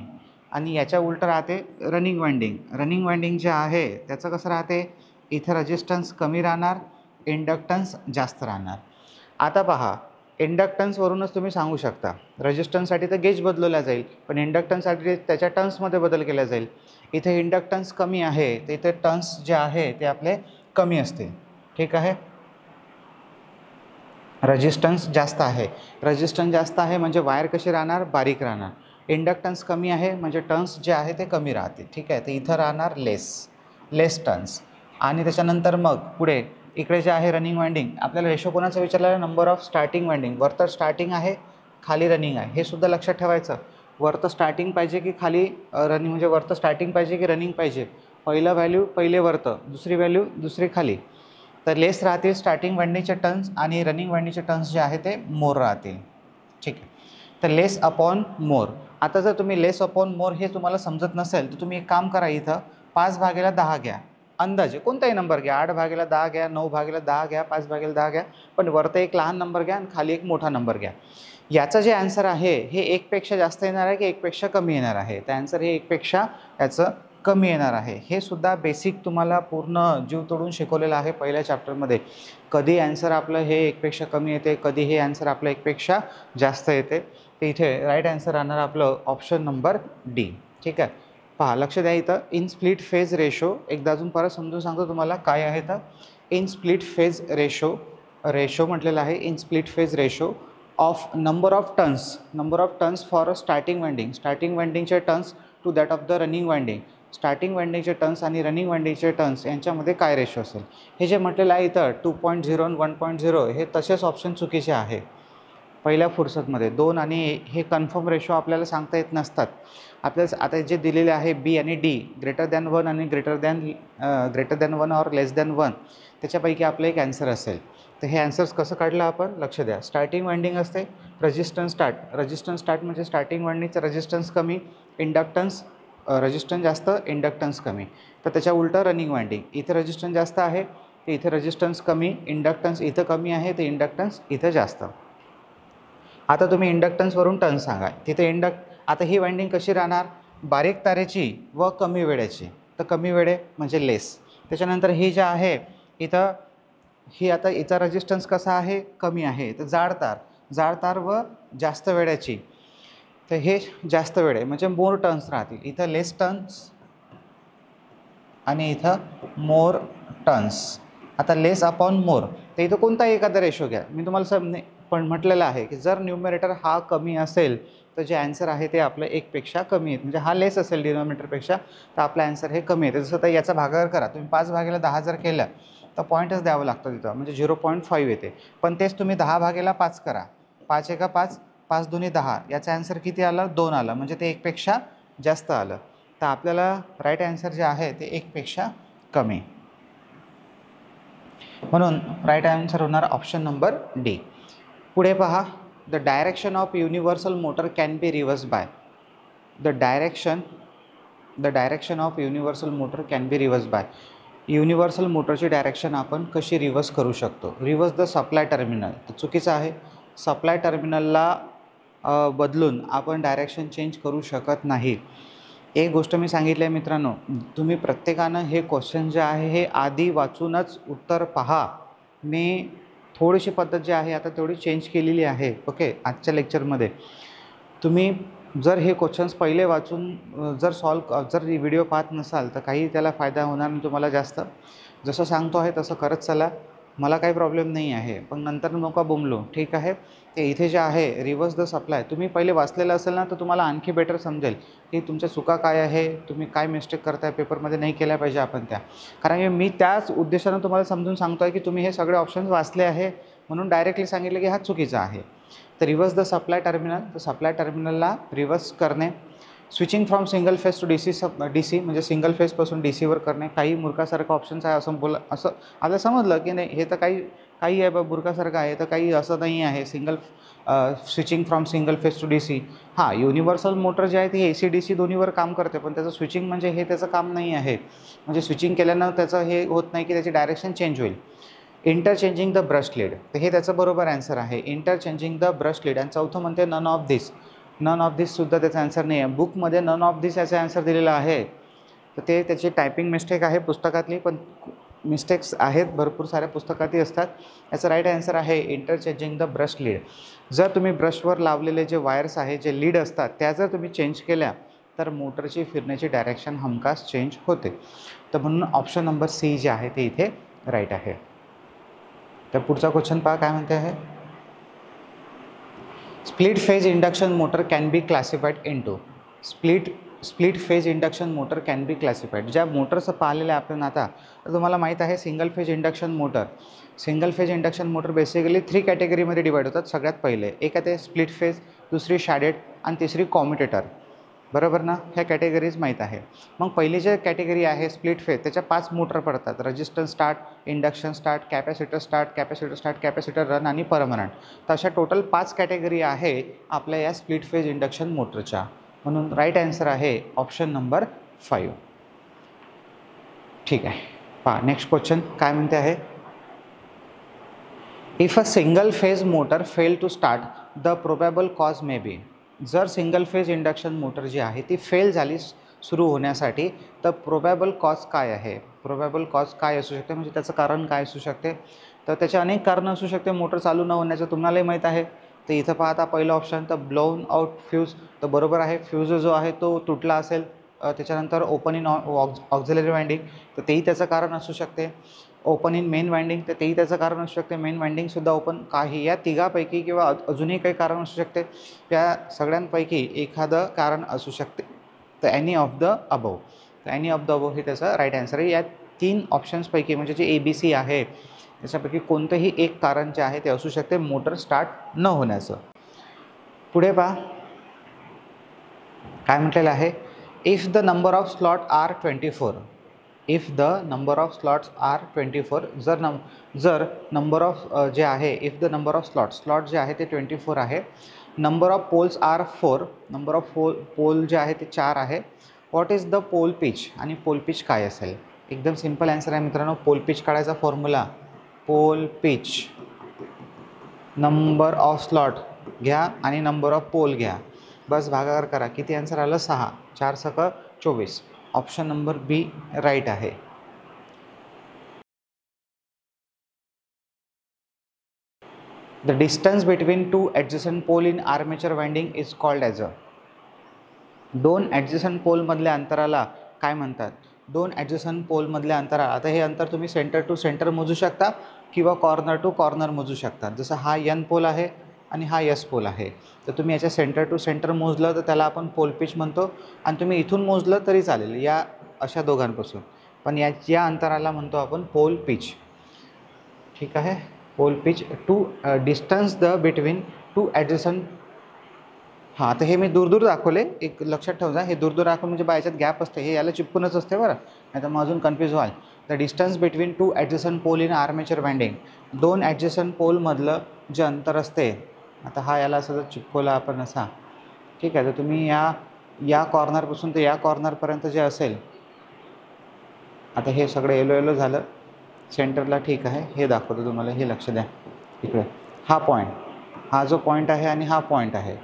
आणि याच्या उलटं राहते रनिंग वाइंडिंग. रनिंग वाइंडिंग जे आहे त्याचं कसं राहते, इथं रेजिस्टन्स कमी राहणार, इंडक्टन्स जास्त राहणार. आता पहा, इंडक्टन्सवरूनच तुम्ही सांगू शकता, रेजिस्टन्ससाठी तर गेज बदलवला जाईल, पण इंडक्टन्ससाठी त्याच्या टर्न्समध्ये बदल केला जाईल. इथे इंडक्टन्स कमी आहे तर इथे टर्न्स जे आहे ते आपले कमी असतील. ठीक आहे. रेजिस्टन्स जास्त आहे, रेजिस्टन्स जास्त आहे म्हणजे वायर कशी राहणार, बारीक राहणार. इंडक्टन्स कमी आहे म्हणजे टर्न्स जे आहे ते कमी राहते. ठीक आहे. तर इथं राहणार लेस टर्न्स. आणि त्याच्यानंतर मग पुढे इकडे जे आहे रनिंग वाइंडिंग, आपल्याला रेशो कोणाचा विचारला आहे, नंबर ऑफ स्टार्टिंग वाइंडिंग. वर तर स्टार्टिंग आहे, खाली रनिंग आहे, हे सुद्धा लक्षात ठेवायचं. वर तर स्टार्टिंग पाहिजे की खाली रनिंग, म्हणजे वर तर स्टार्टिंग पाहिजे की रनिंग पाहिजे. पहिलं व्हॅल्यू पहिले वरतं, दुसरी व्हॅल्यू दुसरी खाली. तर लेस राहतील स्टार्टिंग वाइंडिंगचे टर्न्स आणि रनिंग वाइंडिंगचे टर्न्स जे आहे ते मोर राहतील. ठीक आहे. तर लेस अपॉन मोर. आता जर तुम्ही लेस अपॉन मोर हे तुम्हाला समजत नसेल तर तुम्ही एक काम करा, इथं 5/10 घ्या, अंदाजे कोणताही नंबर घ्या, 8/10 घ्या, 9/10 घ्या, 5/10 घ्या, पण वरतं एक लहान नंबर घ्या आणि खाली एक मोठा नंबर घ्या. याचं जे आन्सर आहे हे 1 पेक्षा जास्त येणार आहे की 1 पेक्षा कमी येणार आहे, तर आन्सर हे 1 पेक्षा याचं कमी येणार आहे. हे सुद्धा बेसिक तुम्हाला पूर्ण जीव तोडून शिकवलेलं आहे पहिल्या चॅप्टरमध्ये. कधी आन्सर आपलं हे 1 पेक्षा कमी येते, कधी हे आन्सर आपलं 1 पेक्षा जास्त येते. तर इथे राईट आन्सर राहणार आपलं ऑप्शन नंबर डी. ठीक आहे. पहा, लक्ष द्या इथं, इन स्प्लिट फेज रेशो, एकदा अजून परत समजून सांगतो तुम्हाला काय आहे. तर इन स्प्लिट फेज रेशो म्हटलेलं आहे, in split phase ratio of number of turns for a starting वाइंडिंगचे turns to that of the running winding. Starting वाइंडिंगचे टर्न्स आणि रनिंग वाइंडिंगचे टर्न्स यांच्यामध्ये काय रेशो असेल. हे जे म्हटलेलं आहे इथं 2.0 आणि 1.0 हे तसेच ऑप्शन चुकीचे आहे. पहिल्या फुरसतमध्ये 2 आणि हे कन्फर्म रेशो आपल्याला सांगता येत नसतात. आपल्याला आता जे दिलेले आहे बी आणि डी, ग्रेटर दॅन 1 आणि ग्रेटर दॅन 1 और लेस दॅन 1, त्याच्यापैकी आपलं एक ॲन्सर असेल. तर हे ॲन्सर्स कसं काढलं आपण, लक्ष द्या. स्टार्टिंग वाइंडिंग असते, रेजिस्टन्स स्टार्ट म्हणजे स्टार्टिंग वाइंडिंगचं रेजिस्टन्स कमी, इंडक्टन्स रेजिस्टन्स जास्त, इंडक्टन्स कमी. तर त्याच्या उलटं रनिंग वाइंडिंग, इथं रेजिस्टन्स जास्त आहे तर इथे रेजिस्टन्स कमी, इंडक्टन्स इथं कमी आहे तर इंडक्टन्स इथं जास्त. आता तुम्ही इंडक्टन्सवरून टर्न सांगा. तिथे आता ही वाइंडिंग कशी राहणार, बारीक तारेची व कमी वेळेची. तर कमी वेळे म्हणजे लेस. त्याच्यानंतर ही जे आहे इथं, ही आता हिचा रेजिस्टन्स कसा आहे, कमी आहे, तर जाड तार व जास्त वेळेची. तर हे जास्त वेळ आहे म्हणजे मोर टर्न्स राहतील. इथं लेस टर्न्स आणि इथं मोर टर्न्स. आता लेस अपॉन मोर, तर इथं कोणताही एखादा रेशो घ्या. मी तुम्हाला पण म्हटलेलं आहे की जर न्यूमरेटर हा कमी असेल तर जे ॲन्सर आहे ते आपलं 1पेक्षा कमी आहे. म्हणजे हा लेस असेल डिनॉमिनेटरपेक्षा तर आपलं ॲन्सर हे कमी आहे. जसं तर याचा भागाकार करा. तुम्ही 5/10 जर केलं तर पॉईंटच द्यावं लागतं तिथं, म्हणजे 0.5 येते. पण तेच तुम्ही 10/5 करा. 5 एका 5, 5 दुनी 10, याचा ॲन्सर किती आलं? 2 आलं. म्हणजे ते 1पेक्षा जास्त आलं. तर आपल्याला राईट ॲन्सर जे आहे ते 1पेक्षा कमी. म्हणून राईट ॲन्सर होणार ऑप्शन नंबर डी. पुढे पहा, the direction of universal motor can be reverse by. The direction of universal motor can be reverse by. Universal मोटरची डायरेक्शन आपण कशी रिव्हर्स करू शकतो? Reverse the supply terminal. चुकीचं आहे. सप्लाय टर्मिनलला बदलून आपण डायरेक्शन चेंज करू शकत नाही. एक गोष्ट मी सांगितली आहे मित्रांनो, तुम्ही प्रत्येकानं हे क्वेश्चन जे आहे हे आधी वाचूनच उत्तर पहा. मी थोडीशी पद्धत जी आहे आता तेवढी चेंज केलेली आहे. ओके, आजच्या लेक्चरमध्ये तुम्ही जर हे क्वेश्चन्स पहिले वाचून जर व्हिडिओ पाहत नसाल तर काही त्याला फायदा होणार नाही तुम्हाला जास्त. जसं सांगतो आहे तसं करत चला, मला काही प्रॉब्लेम नाही आहे. पण नंतर नका बोंबलो, ठीक आहे. ते इथे जे आहे रिव्हर्स द सप्लाय तुम्ही पहिले वाचलेलं असेल ना तर तुम्हाला आणखी बेटर समजेल की तुमच्या चुका काय आहे, तुम्ही काय मिस्टेक करताय, पेपरमध्ये नाही केल्या पाहिजे आपण त्या. कारण की मी त्याच उद्देशानं तुम्हाला समजून सांगतो आहे की तुम्ही हे सगळे ऑप्शन्स वाचले आहे म्हणून डायरेक्टली सांगितलं की हा चुकीचा आहे. तर रिव्हर्स द सप्लाय टर्मिनल, तर सप्लाय टर्मिनलला रिव्हर्स करणे. Switching from single phase two DC म्हणजे सिंगल फेजपासून DCवर करणे. काही मूर्खासारखं ऑप्शन्स आहे असं असं आपल्याला समजलं की नाही हे तर काही आहे बा मूर्खासारखं आहे, तर काही असं नाही आहे. Switching from single phase two DC. हां, युनिव्हर्सल मोटर जे आहे ती AC DC दोन्हीवर काम करते, पण त्याचं स्विचिंग म्हणजे हे त्याचं काम नाही आहे. म्हणजे स्विचिंग केल्यानं त्याचं हे होत नाही की त्याची डायरेक्शन चेंज होईल. इंटरचेंजिंग द ब्रश लीड, तर हे त्याचं बरोबर ॲन्सर आहे. Interchanging the brush lead. आणि चौथं म्हणते नन ऑफ दिस सुद्धा त्याचा ॲन्सर नाही आहे. बुकमध्ये नन ऑफ दिस याचा ॲन्सर दिलेला आहे, तर ते त्याची टायपिंग मिस्टेक आहे पुस्तकातली. पण मिस्टेक्स आहेत भरपूर साऱ्या पुस्तकातही असतात. याचं राईट ॲन्सर आहे इंटरचेंजिंग द ब्रश लीड. जर तुम्ही ब्रशवर लावलेले जे वायर्स आहेत, जे लीड असतात, त्या जर तुम्ही चेंज केल्या तर मोटरची फिरण्याची डायरेक्शन हमखास चेंज होते. तर म्हणून ऑप्शन नंबर सी जे आहे ते इथे राईट आहे. तर पुढचा क्वेश्चन पहा काय म्हणते आहे. Split phase induction motor can B classified into. Split phase induction motor can B classified. ज्या मोटरचं पाहिलेलं आहे आपण आता, तर तुम्हाला माहीत आहे single phase induction motor basically 3 कॅटेगरीमध्ये डिवाईड होतात. सगळ्यात पहिले एक आहे ते स्प्लिट फेज, दुसरी शॅडेड आणि तिसरी कॉम्युटेटर. बरोबर ना, ह्या कॅटेगरीज माहीत आहे. मग पहिली जे कॅटेगरी आहे स्प्लिट फेज, त्याच्या 5 मोटर पडतात. Resistance start, induction start, capacitor start, capacitor run आणि परमनंट. तर अशा टोटल 5 कॅटेगरी आहे आपल्या या स्प्लिट फेज इंडक्शन मोटरच्या. म्हणून राईट ॲन्सर आहे ऑप्शन नंबर 5. ठीक आहे, पहा नेक्स्ट क्वेश्चन काय म्हणते आहे. If a single phase motor fail to start, the probable cause may be. जर सिंगल फेज इंडक्शन मोटर जी आहे ती फेल झाली सुरू होण्यासाठी, तर प्रोबॅबल कॉज काय आहे? प्रोबॅबल कॉज काय असू शकते, म्हणजे त्याचं कारण काय असू शकते? तर त्याचे अनेक कारणं असू शकते मोटर चालू न होण्याचं, तुम्हालाही माहीत आहे. तर इथं पाहता पहिलं ऑप्शन तर ब्लोन आउट फ्यूज, तर बरोबर आहे. फ्यूज जो आहे तो तुटला असेल. त्याच्यानंतर ओपन इन ऑक्झिलरी वाइंडिंग, तर तेही त्याचं कारण असू शकते. ओपन इन मेन वाइंडिंग, तर तेही त्याचं कारण असू शकते. मेन वाइंडिंगसुद्धा ओपन, काही या तिघापैकी किंवा अजूनही काही कारण असू शकते. या सगळ्यांपैकी एखादं कारण असू शकते. तर ॲनी ऑफ द अबव, तर ॲनी ऑफ द अबव हे त्याचं राईट ॲन्सर आहे. या 3 ऑप्शन्सपैकी म्हणजे जे ABC आहे त्याच्यापैकी कोणतंही एक कारण जे आहे ते असू शकते मोटर स्टार्ट न होण्याचं. पुढे पहा काय म्हटलेलं आहे. If the number of slot are 24. If the number of slots are 24. जर नंबर ऑफ जे आहे, if the number of slot जे आहे ते 24 आहे. Number of poles are 4. Number of pole जे आहे ते 4 आहे. What is the pole pitch, आणि पोल पिच काय असेल? एकदम सिम्पल ॲन्सर आहे मित्रांनो. पोल पिच काढायचा formula, pole pitch number of slot घ्या आणि नंबर ऑफ पोल घ्या, बस भागाकार करा. किती ॲन्सर आलं? 6. 4 सक 24. ऑप्शन नंबर बी राईट आहे. The distance between 2 adjacent pole in armature winding is called as a. 2 adjacent पोलमधल्या अंतराला काय म्हणतात? दोन ॲडजसंट पोलमधल्या अंतराळ. आता हे अंतर तुम्ही सेंटर टू सेंटर मोजू शकता किंवा कॉर्नर टू कॉर्नर मोजू शकता. जसं हा एन पोल आहे आणि हा एस पोल आहे, तर तुम्ही याच्या सेंटर टू सेंटर मोजलं तर त्याला आपण पोल पिच म्हणतो, आणि तुम्ही इथून मोजलं तरी चालेल या अशा दोघांपासून, पण या अंतराला म्हणतो आपण पोल पिच. ठीक आहे, pole pitch to distance the between two adjacent. हां, तर हे मी दूर दूर दाखवले, एक लक्षात ठेवा, हे दूर दूर दाखवलं म्हणजे बायच्यात गॅप असते, हे याला चिपकूनच असते बरं, नाही तर मग अजून कन्फ्यूज व्हाल. The distance between two adjacent pole in armature winding, दोन ॲडजसंट पोलमधलं जे अंतर असते. आता हा याला असं जर चिपकवला आपण असा, ठीक आहे, तर तुम्ही या कॉर्नरपासून ते या कॉर्नरपर्यंत जे असेल, आता हे सगळं येलो येलो झालं सेंटरला, ठीक आहे, हे दाखवतो तुम्हाला, हे लक्ष द्या इकडे. हा पॉईंट, हा जो पॉईंट आहे आणि हा पॉईंट आहे,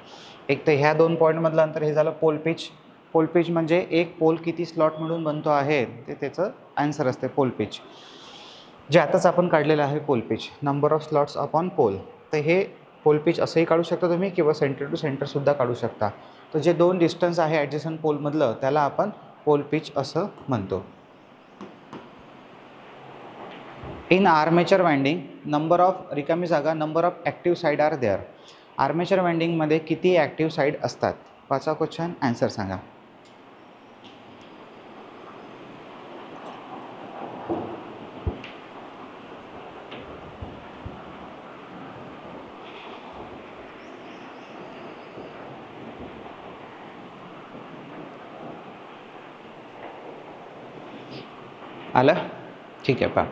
एक तर ह्या दोन पॉईंटमधलं अंतर हे झालं पोल पिच. पोल पिच म्हणजे एक पोल किती स्लॉट मिळून बनतो आहे ते त्याचं आन्सर असते पोल पिच, जे आताच आपण काढलेलं आहे pole pitch, number of slots upon pole. तर हे पोल पिच असंही काढू शकता तुम्ही किंवा सेंटर टू सेंटरसुद्धा काढू शकता. तर जे दोन डिस्टन्स आहे ॲडजसंट पोलमधलं त्याला आपण पोल पिच असं म्हणतो. In armature winding number of रिकामी जागा, number of active side are there. Armature वाइंडिंगमध्ये किती ॲक्टिव्ह साईड असतात? 5वा क्वेश्चन, आन्सर सांगा. आलं? ठीक आहे, पहा.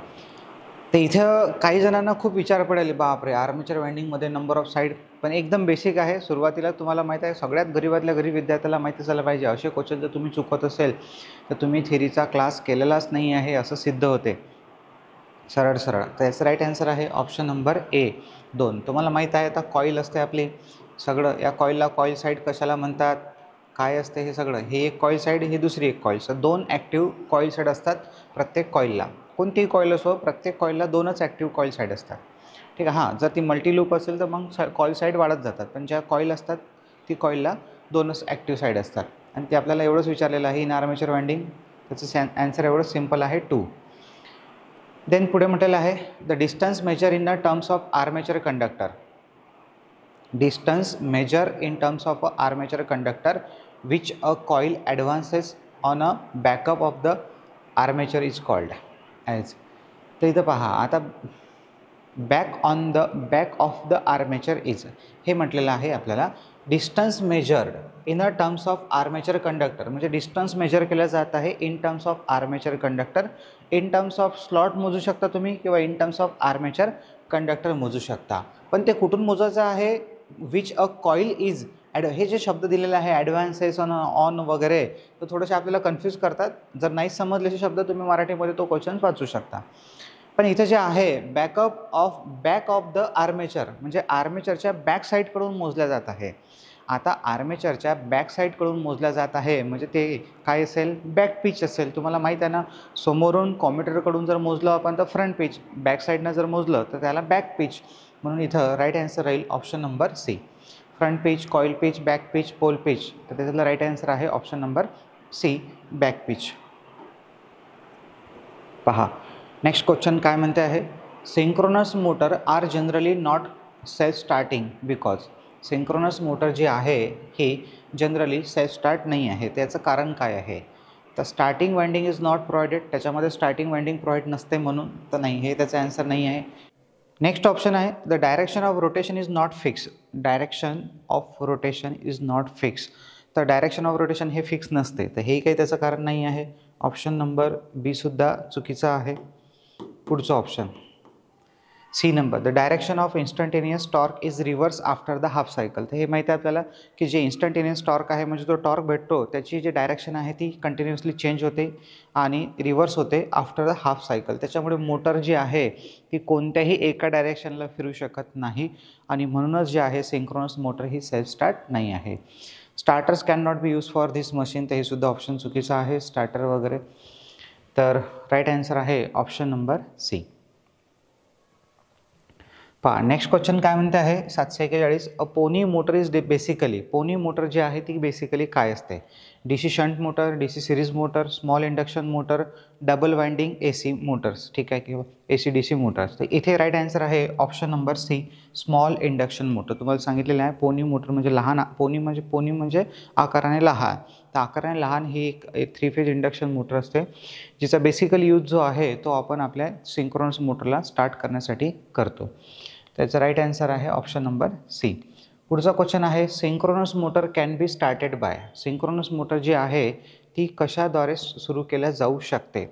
तर इथं काही जणांना खूप विचार पडेल, बापरे आर्मेचर वाइंडिंगमध्ये नंबर ऑफ साईड, पण एकदम बेसिक आहे. सुरुवातीला तुम्हाला माहीत आहे, सगळ्यात गरीबातल्या गरीब विद्यार्थ्याला माहिती झालं पाहिजे. असे क्वेश्चन जर तुम्ही चुकत असेल तर तुम्ही थेरीचा क्लास केलेलाच नाही आहे असं सिद्ध होते, सरळ सरळ. तर याचं राईट आन्सर आहे ऑप्शन नंबर ए 2. तुम्हाला माहीत आहे, आता कॉईल असते आपली, सगळं या कॉईलला कॉईल साईड कशाला म्हणतात, काय असते हे सगळं, हे एक कॉईल साईड, ही दुसरी एक कॉईल. तर दोन ॲक्टिव्ह कॉईल साईड असतात प्रत्येक कॉईलला. कोणतीही कॉईल असो, प्रत्येक कॉईलला दोनच ॲक्टिव्ह कॉईल साईड असतात. ठीक आहे. हां, जर ती मल्टी लूप असेल तर मग कॉईल साईड वाढत जातात, पण ज्या कॉईल असतात ती कॉईलला दोनच ॲक्टिव्ह साईड असतात. आणि ते आपल्याला एवढंच विचारलेलं आहे इन आर्मेचर वाइंडिंग, त्याचं ॲन्सर एवढं सिम्पल आहे 2. देन पुढे म्हटलेलं आहे the distance measure in the terms of armature conductor. Distance measure in terms of armature conductor which a coil advances on a backup of the armature is called as. तर इथं पहा, आता back of the armature is हे म्हटलेलं आहे आपल्याला. Distance measured in a terms of armature conductor म्हणजे distance major केलं जात आहे in terms of armature conductor. In terms of slot मोजू शकता तुम्ही किंवा in terms of armature conductor मोजू शकता. पण ते कुठून मोजायचं आहे, विच अ कॉईल इज हे जे शब्द दिलेले आहे ॲडव्हान्सेस ऑन वगैरे, तर थोडेसे आपल्याला कन्फ्यूज करतात. जर नाही समजलेचे शब्द तुम्ही मराठीमध्ये तो क्वेश्चन वाचू शकता. पण इथं जे आहे बॅक ऑफ द आर्मेचर म्हणजे आर्मेचरच्या बॅक साईडकडून मोजल्या जात आहे. आता आर्मेचरच्या बॅक साईडकडून मोजल्या जात आहे म्हणजे ते काय असेल, बॅक पिच असेल. तुम्हाला माहीत आहे ना, समोरून कॉम्युटेटरकडून जर मोजलं आपण तर फ्रंट पिच, बॅक साईडनं जर मोजलं तर त्याला बॅक पिच. म्हणून इथं राईट आन्सर राहील option number C. Front pitch, coil pitch, back pitch, pole pitch. तर त्याच्यातलं राईट आन्सर आहे option number C, back pitch. पहा नेक्स्ट क्वेश्चन काय म्हणते आहे, synchronous motor are generally not self starting because. Synchronous motor जी आहे ही जनरली सेल्फ स्टार्ट नाही आहे, त्याचं कारण काय आहे. तर starting winding is not provided, त्याच्यामध्ये स्टार्टिंग वाइंडिंग प्रोव्हाइड नसते म्हणून तर नाही, हे त्याचं आन्सर नाही आहे. नेक्स्ट ऑप्शन आहे the direction of rotation is not fix. Direction of rotation is not fix. तर डायरेक्शन ऑफ रोटेशन हे फिक्स नसते, तर हे काही त्याचं कारण नाही आहे. ऑप्शन नंबर बी सुद्धा चुकीचा आहे. पुढचं option C number, the direction of instantaneous torque is reverse after the half cycle. तर हे माहिती आहे आपल्याला की जे इन्स्टंटेनियस टॉर्क आहे म्हणजे तो टॉर्क भेटतो त्याची जी डायरेक्शन आहे ती कंटिन्युअसली चेंज होते आणि रिव्हर्स होते आफ्टर द हाफ सायकल. त्याच्यामुळे मोटर जी आहे ती कोणत्याही एका डायरेक्शनला फिरू शकत नाही आणि म्हणूनच जे आहे सिंक्रोनस मोटर ही सेल्फ स्टार्ट नाही आहे. Starters can not be use for this machine, तर हे सुद्धा ऑप्शन चुकीचं आहे, स्टार्टर वगैरे. तर राईट आन्सर आहे ऑप्शन नंबर सी. पहा नेक्स्ट क्वेश्चन काय म्हणते आहे 741. A pony motor is basically, pony motor जी आहे ती बेसिकली काय असते. DC shunt motor, DC series motor, small induction motor, double winding AC motors, ठीक आहे, किंवा AC DC मोटर्स. तर इथे राईट आन्सर आहे option number C, small induction motor. तुम्हाला सांगितलेलं आहे पोनी मोटर म्हणजे लहान, पोनी म्हणजे आकाराने लहान. तर आकाराने लहान ही एक 3 फेज इंडक्शन मोटर असते, जिचा बेसिकली यूज जो आहे तो आपण आपल्या सिंक्रोनस मोटरला स्टार्ट करण्यासाठी करतो. त्याचा राईट आन्सर आहे ऑप्शन नंबर सी. पुढचा क्वेश्चन आहे, synchronous motor can be started by. Synchronous motor जी आहे ती कशाद्वारे सुरू केल्या जाऊ शकते?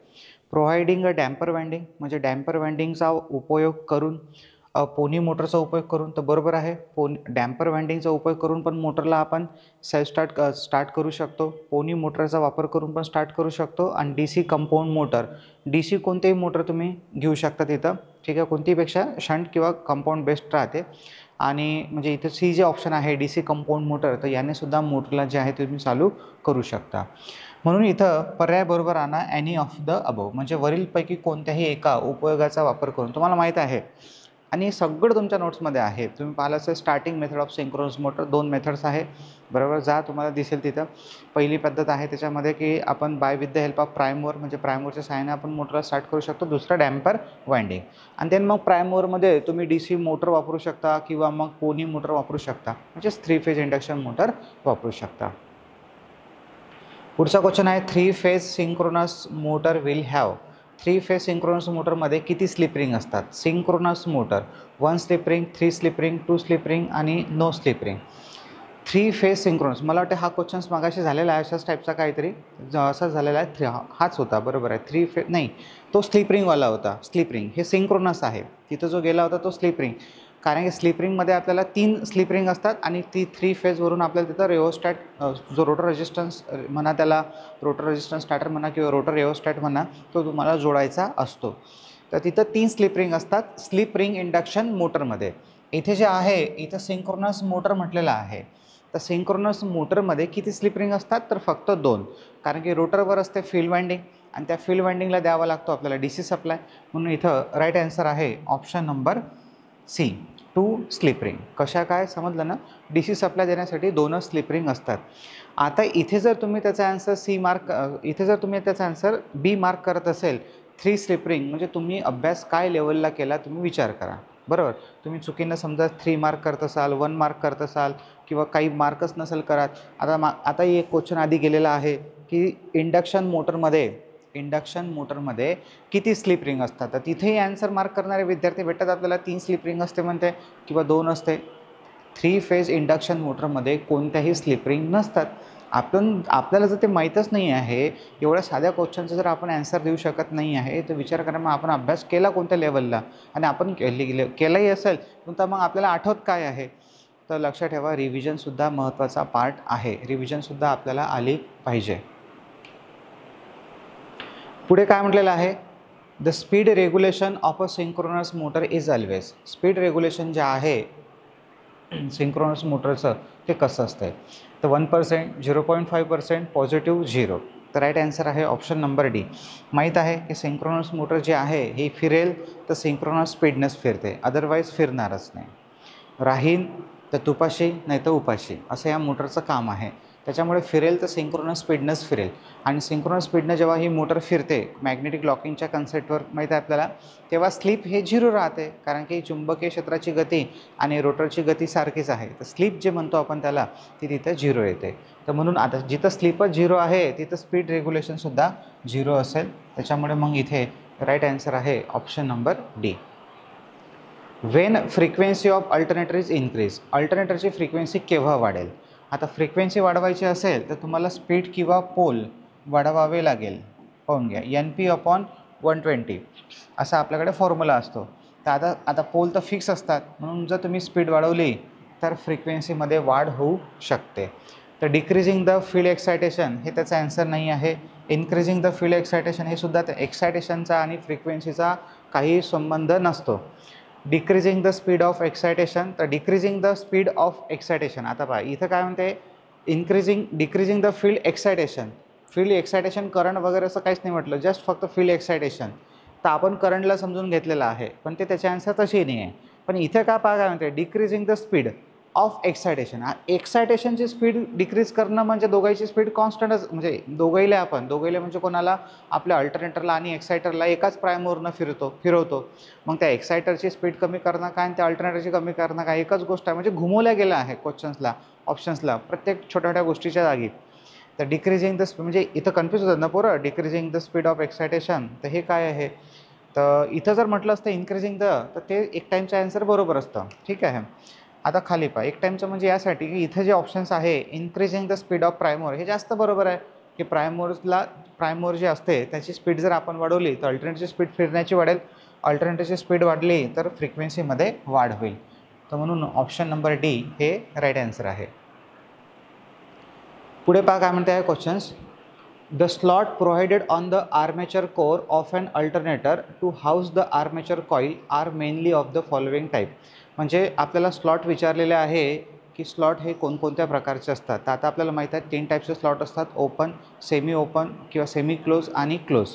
प्रोव्हाइडिंग अ डॅम्पर वाइंडिंग, म्हणजे डॅम्पर वाइंडिंगचा उपयोग करून, पोनी मोटरचा उपयोग करून. तर बरोबर आहे, डॅम्पर वाइंडिंगचा उपयोग करून पण मोटरला आपण सेल्फ स्टार्ट करू शकतो. पोनी मोटरचा वापर करून पण स्टार्ट करू शकतो. आणि DC कंपाऊंड मोटर, DC कोणतेही मोटर तुम्ही घेऊ शकता तिथं, ठीक आहे, कोणतीपेक्षा शंट किंवा कंपाऊंड बेस्ट राहते. आणि म्हणजे इथं सी जे ऑप्शन आहे DC कंपाऊंड मोटर, तर याने सुद्धा मोटरला जे आहे ते तुम्ही चालू करू शकता. म्हणून इथं पर्याय बरोबर आणा, ॲनी ऑफ द अबव, म्हणजे वरीलपैकी कोणत्याही एका उपयोगाचा वापर करून. तुम्हाला माहीत आहे आणि सगळं तुमच्या नोट्समध्ये आहे. तुम्ही पाहिलं असेल starting method of synchronous motor, 2 methods आहे, बरोबर. तुम्हाला दिसेल तिथं पहिली पद्धत आहे त्याच्यामध्ये की आपण by with the help of prime mover, म्हणजे प्राईम मूव्हरच्या सहाय्याने आपण मोटरला स्टार्ट करू शकतो. दुसरं डॅम्पर वाइंडिंग. आणि देन मग प्राईम मूव्हरमध्ये तुम्ही DC मोटर वापरू शकता किंवा मग पोनी मोटर वापरू शकता, म्हणजेच 3 फेज इंडक्शन मोटर वापरू शकता. पुढचा क्वेश्चन आहे, 3 phase synchronous motor will have. 3 phase synchronous मोटरमध्ये किती स्लिप रिंग असतात? Synchronous motor 1 slip ring, 3 slip ring, 2 slip ring आणि no slip ring. 3 phase synchronous, मला वाटतं हा क्वेश्चन मागाशी झालेला आहे अशाच टाईपचा काहीतरी, असाच झालेला आहे. हाच होता, बरोबर आहे. 3 फेज नाही, तो स्लिप रिंगवाला होता. स्लिप रिंग हे सिंक्रोनस आहे, तिथं जो गेला होता तो स्लिप रिंग. कारण की स्लिप रिंगमध्ये आपल्याला 3 स्लिप रिंग असतात आणि ती 3 फेजवरून आपल्याला तिथं रेओस्टॅट, जो रोटर रेजिस्टन्स म्हणा, त्याला रोटर रेजिस्टन्स स्टार्टर म्हणा किंवा रोटर रेओस्टॅट म्हणा, तो तुम्हाला जोडायचा असतो. तर तिथं 3 स्लिप रिंग असतात स्लिप रिंग इंडक्शन मोटरमध्ये. इथे जे आहे इथं सिंक्रोनस मोटर म्हटलेलं आहे. तर सिंक्रोनस मोटरमध्ये किती स्लिप रिंग असतात? तर फक्त 2. कारण की रोटरवर असते फील्ड वाइंडिंग आणि त्या फील्ड वाइंडिंगला द्यावा लागतो आपल्याला DC सप्लाय. म्हणून इथं राईट आन्सर आहे option number C, 2 slip ring. कशा काय समजलं ना? DC सप्लाय देण्यासाठी 2च स्लिप रिंग असतात. आता इथे जर तुम्ही त्याचा आन्सर इथे जर तुम्ही त्याचा आन्सर बी मार्क करत असेल 3 स्लिप रिंग, म्हणजे तुम्ही अभ्यास काय लेवलला केला तुम्ही विचार करा, बरोबर. तुम्ही चुकीनं समजा 3 मार्क करत असाल, 1 मार्क करत असाल किंवा काही मार्कच नसेल करत. आता एक क्वेश्चन आधी गेलेला आहे की इंडक्शन मोटरमध्ये किती स्लिप रिंग असतात. तर तिथेही आन्सर मार्क करणारे विद्यार्थी भेटतात आपल्याला. 3 स्लिप रिंग असते म्हणते किंवा 2 असते. 3 फेज इंडक्शन मोटरमध्ये कोणत्याही स्लिप रिंग नसतात. आपल्याला जर ते माहीतच नाही आहे, एवढ्या साध्या क्वेश्चनचं जर आपण आन्सर देऊ शकत नाही आहे, तर विचार करा मग आपण अभ्यास केला कोणत्या लेवलला. आणि आपण केलाही असेल तर मग आपल्याला आठवत काय आहे. तर लक्षात ठेवा, रिव्हिजनसुद्धा महत्त्वाचा पार्ट आहे. रिव्हिजनसुद्धा आपल्याला आली पाहिजे. पुढे काय म्हटलेलं आहे, the speed regulation of a synchronous motor is always. Speed regulation जे आहे सिंक्रोनस मोटरचं ते कसं असतं? तर 1%, 0.5%, पॉझिटिव्ह 0. तर राईट आन्सर आहे ऑप्शन नंबर डी. माहीत आहे की सिंक्रोनस मोटर जे आहे ही फिरेल तर सिंक्रोनस स्पीडनेस फिरते, अदरवाईज फिरणारच नाही. राहीन तर तुपाशी नाही तर उपाशी, असं या मोटरचं काम आहे. त्याच्यामुळे फिरेल तर सिंक्रोनस स्पीडनंच फिरेल. आणि सिंक्रोनस स्पीडनं जेव्हा ही मोटर फिरते मॅग्नेटिक लॉकिंगच्या कन्सेप्टवर, माहीत आहे आपल्याला, तेव्हा स्लिप हे 0 राहते. कारण की चुंबकीय क्षेत्राची गती आणि रोटरची गती सारखीच आहे. तर स्लिप जे म्हणतो आपण त्याला, ती तिथं 0 येते. तर म्हणून आता जिथं स्लिपच 0 आहे तिथं स्पीड रेग्युलेशनसुद्धा 0 असेल. त्याच्यामुळे मग इथे राईट आन्सर आहे option number D. When frequency of alternator is increase. अल्टरनेटरची फ्रिक्वेन्सी केव्हा वाढेल? आता फ्रिक्वेन्सी वाढवायची असेल तर तुम्हाला स्पीड किंवा पोल वाढवावे लागेल. पाहून घ्या, NP/120 असा आपल्याकडे फॉर्म्युला असतो. तर आता पोल तर फिक्स असतात, म्हणून जर तुम्ही स्पीड वाढवली तर फ्रिक्वेन्सीमध्ये वाढ होऊ शकते. तर डिक्रीजिंग द फील्ड एक्सायटेशन हे त्याचा आन्सर नाही आहे. इन्क्रीजिंग द फील्ड एक्सायटेशन हे सुद्धा त्या एक्सायटेशनचा आणि फ्रिक्वेन्सीचा काही संबंध नसतो. Decreasing the speed of excitation, तर decreasing the speed of excitation. आता पहा इथं काय म्हणते, decreasing the field excitation. Field excitation current वगैरे असं काहीच नाही म्हटलं, जस्ट फक्त फील्ड एक्सायटेशन. तर आपण करंटला समजून घेतलेलं आहे, पण ते त्याचे आन्सर तशी नाही आहे. पण इथं काय म्हणते, decreasing the speed of excitation. एक्सायटेशनची स्पीड डिक्रीज करणं म्हणजे दोघांची स्पीड कॉन्स्टंटच, म्हणजे दोघाईला म्हणजे कोणाला आपल्या अल्टरनेटरला आणि एक्सायटरला एकाच प्राईमवरनं फिरवतो. मग त्या एक्सायटरची स्पीड कमी करणं काय आणि त्या अल्टरनेटरची कमी करणं काय एकच गोष्ट आहे. म्हणजे घुमवल्या गेलं आहे क्वेश्चन्सला, ऑप्शन्सला प्रत्येक छोट्या छोट्या गोष्टीच्या जागी. तर डिक्रीजिंग द म्हणजे इथं कन्फ्यूज होतात ना पोरं, decreasing the speed of excitation, तर हे काय आहे. तर इथं जर म्हटलं असतं इन्क्रीजिंग द, तर ते एक टाईमचं ॲन्सर बरोबर असतं. ठीक आहे. आता खाली पहा, एक टाईमचं म्हणजे यासाठी की इथं जे ऑप्शन्स आहे इन्क्रीजिंग द स्पीड ऑफ प्रायमोर, हे जास्त बरोबर आहे की प्रायमोर जे असते त्याची स्पीड जर आपण वाढवली तर अल्टरनेटची स्पीड फिरण्याची वाढेल, अल्टरनेटची स्पीड वाढली तर फ्रिक्वेन्सीमध्ये वाढ होईल. तर म्हणून ऑप्शन नंबर डी हे राईट आन्सर आहे. पुढे पहा काय म्हणते आहे questions. The slot provided on the armature core of an alternator to house the armature coil are mainly of the following type. म्हणजे आपल्याला स्लॉट विचारलेले आहे की स्लॉट हे कोणकोणत्या प्रकारचे असतात. तर आता आपल्याला माहीत आहे 3 टाईपचे स्लॉट असतात, ओपन, सेमी ओपन किंवा सेमी क्लोज आणि क्लोज.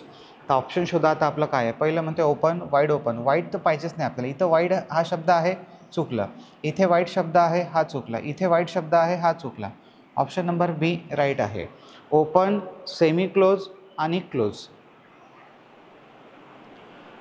तर ऑप्शन शोधा आता आपलं काय आहे. पहिलं म्हणते ओपन, वाईड ओपन. वाईड तर पाहिजेच नाही आपल्याला, इथं वाईड हा शब्द आहे चुकलं, इथे वाईड शब्द आहे हा चुकला, इथे वाईड शब्द आहे हा चुकला. ऑप्शन नंबर बी राईट आहे. ओपन, सेमी क्लोज आणि close.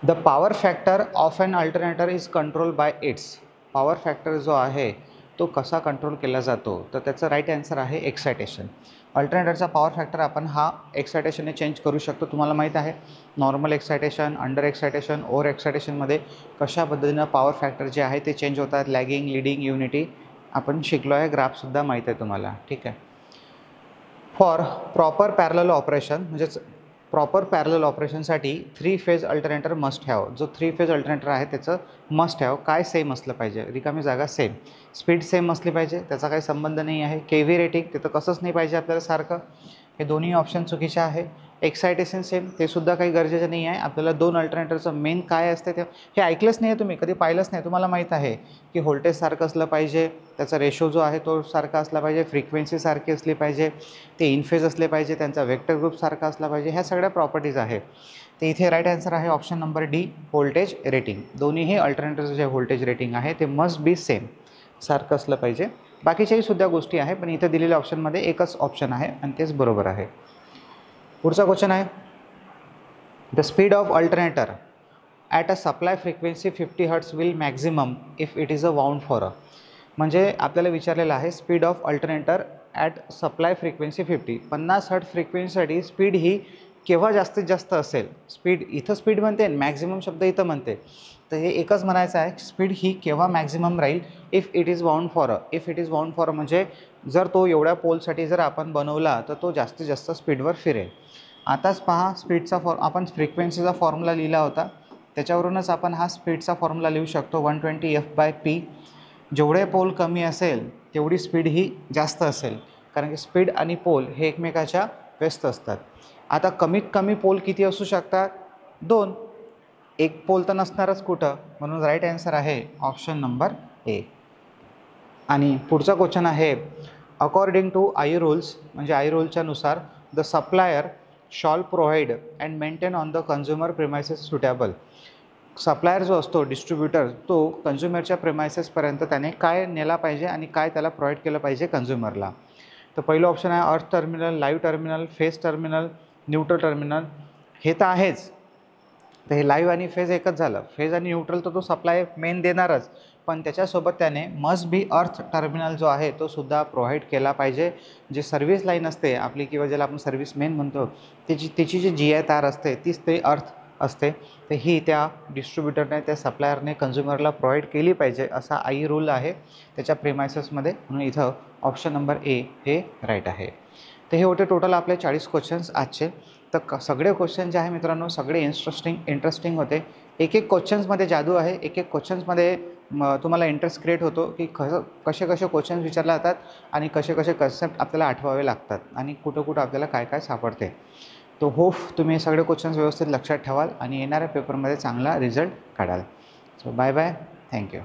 The power factor of an alternator is control by its. Power factor जो आहे तो कसा कंट्रोल केला जातो, तर त्याचं राईट आन्सर आहे एक्सायटेशन. अल्टरनेटरचा पॉवर फॅक्टर आपण हा एक्सायटेशनने चेंज करू शकतो. तुम्हाला माहीत आहे normal excitation, under excitation, over एक्सायटेशनमध्ये कशा पद्धतीनं पॉवर फॅक्टर जे आहे ते चेंज होतात. लॅगिंग, लिडिंग, युनिटी आपण शिकलो आहे, ग्राफसुद्धा माहीत आहे तुम्हाला. ठीक आहे. फॉर प्रॉपर पॅरलल ऑपरेशन, म्हणजेच प्रॉपर पॅरलल ऑपरेशनसाठी 3 फेज अल्टरनेटर मस्ट हॅव. जो 3 फेज अल्टरनेटर आहे त्याचं मस्ट हॅव काय सेम असलं पाहिजे. रिकामी जागा सेम, स्पीड सेम असली पाहिजे, त्याचा काही संबंध नाही आहे. केव्ही रेटिंग ते तर कसंच नाही पाहिजे आपल्याला सारखं. हे दोन्ही ऑप्शन चुकीचे आहे. एक्सायटेशन सेम ते सुद्धा काही गरजेचं नाही आहे. आपल्याला 2 अल्टरनेटरचं मेन काय असते ते हे ऐकलंच नाही आहे तुम्ही, कधी पाहिलंच नाही. तुम्हाला माहीत आहे की व्होल्टेज सारखं असलं पाहिजे, त्याचा रेशो जो आहे तो सारखा असला पाहिजे, फ्रिक्वेन्सी सारखी असली पाहिजे, ते इनफेज असले पाहिजे, त्यांचा वेक्टर ग्रुप सारखा असला पाहिजे. ह्या सगळ्या प्रॉपर्टीज आहे. ते इथे राईट आन्सर आहे option number D, voltage rating. दोन्हीही अल्टरनेटरचं जे व्होल्टेज रेटिंग आहे ते मस्ट बी सेम, सारखं असलं पाहिजे. बाकीच्याही सुद्धा गोष्टी आहे पण इथं दिलेल्या ऑप्शनमध्ये एकच ऑप्शन आहे आणि तेच बरोबर आहे. पुढचा क्वेश्चन आहे. The speed of alternator at a supply frequency 50 hertz will maximum if it is a wound for a. म्हणजे आपल्याला विचारलेलं आहे speed of alternator at supply frequency 50 hertz फ्रिक्वेन्सीसाठी स्पीड ही केव्हा जास्तीत जास्त असेल. स्पीड इथं स्पीड म्हणते, मॅक्झिमम शब्द इथं म्हणते, तर हे एकच म्हणायचं आहे स्पीड ही केव्हा मॅक्झिमम राहील. If it is wound for a. If it is wound for a म्हणजे जर तो एवढ्या पोलसाठी जर आपण बनवला तर तो जास्तीत जास्त स्पीडवर फिरेल. आताच पहा स्पीडचा आपण फ्रिक्वेन्सीचा फॉर्म्युला लिहिला होता, त्याच्यावरूनच आपण हा स्पीडचा फॉर्म्युला लिहू शकतो 120 f/p. जेवढे पोल कमी असेल तेवढी स्पीड ही जास्त असेल, कारण की स्पीड आणि पोल हे एकमेकाच्या व्यस्त असतात. आता कमीत कमी पोल किती असू शकतात. 2. एक पोल तर नसणारच कुठं, म्हणून राईट आन्सर आहे ऑप्शन नंबर ए. आणि पुढचा क्वेश्चन आहे. अकॉर्डिंग टू आई रूल्स, म्हणजे आई रूलच्या नुसार the supplier shawl provide and maintain on the consumer premises suitable. Supplier जो असतो, डिस्ट्रीब्युटर, तो कन्झ्युमरच्या प्रिमायसेसपर्यंत त्याने काय नेला पाहिजे आणि काय त्याला प्रोव्हाइड केलं पाहिजे कन्झ्युमरला. तर पहिलं ऑप्शन आहे अर्थ terminal, live terminal, phase terminal, neutral terminal. हे तर आहेच, तर हे लाईव्ह आणि फेज एकच झालं. फेज आणि न्यूट्रल तर तो सप्लाय मेन देणारच, पण त्याच्यासोबत त्याने मस्ट बी अर्थ टर्मिनल जो आहे तो सुद्धा प्रोव्हाइड केला पाहिजे. जे सर्व्हिस लाईन असते आपली किंवा ज्याला आपण सर्व्हिस मेन म्हणतो, तिची जी GI तार असते तीच ते अर्थ असते. तर ही त्या डिस्ट्रीब्युटरने, त्या सप्लायरने कन्झ्युमरला प्रोव्हाइड केली पाहिजे असा आई रूल आहे त्याच्या प्रिमायसेसमध्ये, म्हणून इथं ऑप्शन नंबर ए हे राईट आहे. तर हे होते टोटल आपले 40 क्वेश्चन्स आजचे. तर सगळे क्वेश्चन जे आहे मित्रांनो सगळे इंटरेस्टिंग होते. एक क्वेश्चन्समध्ये जादू आहे, एक क्वेश्चन्समध्ये तुम्हाला इंटरेस्ट क्रिएट होतो की कसे क्वेश्चन्स विचारले जातात आणि कसे कन्सेप्ट आपल्याला आठवावे लागतात आणि कुठं आपल्याला काय सापडते. तो होप तुम्ही हे सगळे क्वेश्चन्स व्यवस्थित लक्षात ठेवाल आणि येणाऱ्या पेपरमध्ये चांगला रिझल्ट काढाल. So bye bye, thank you.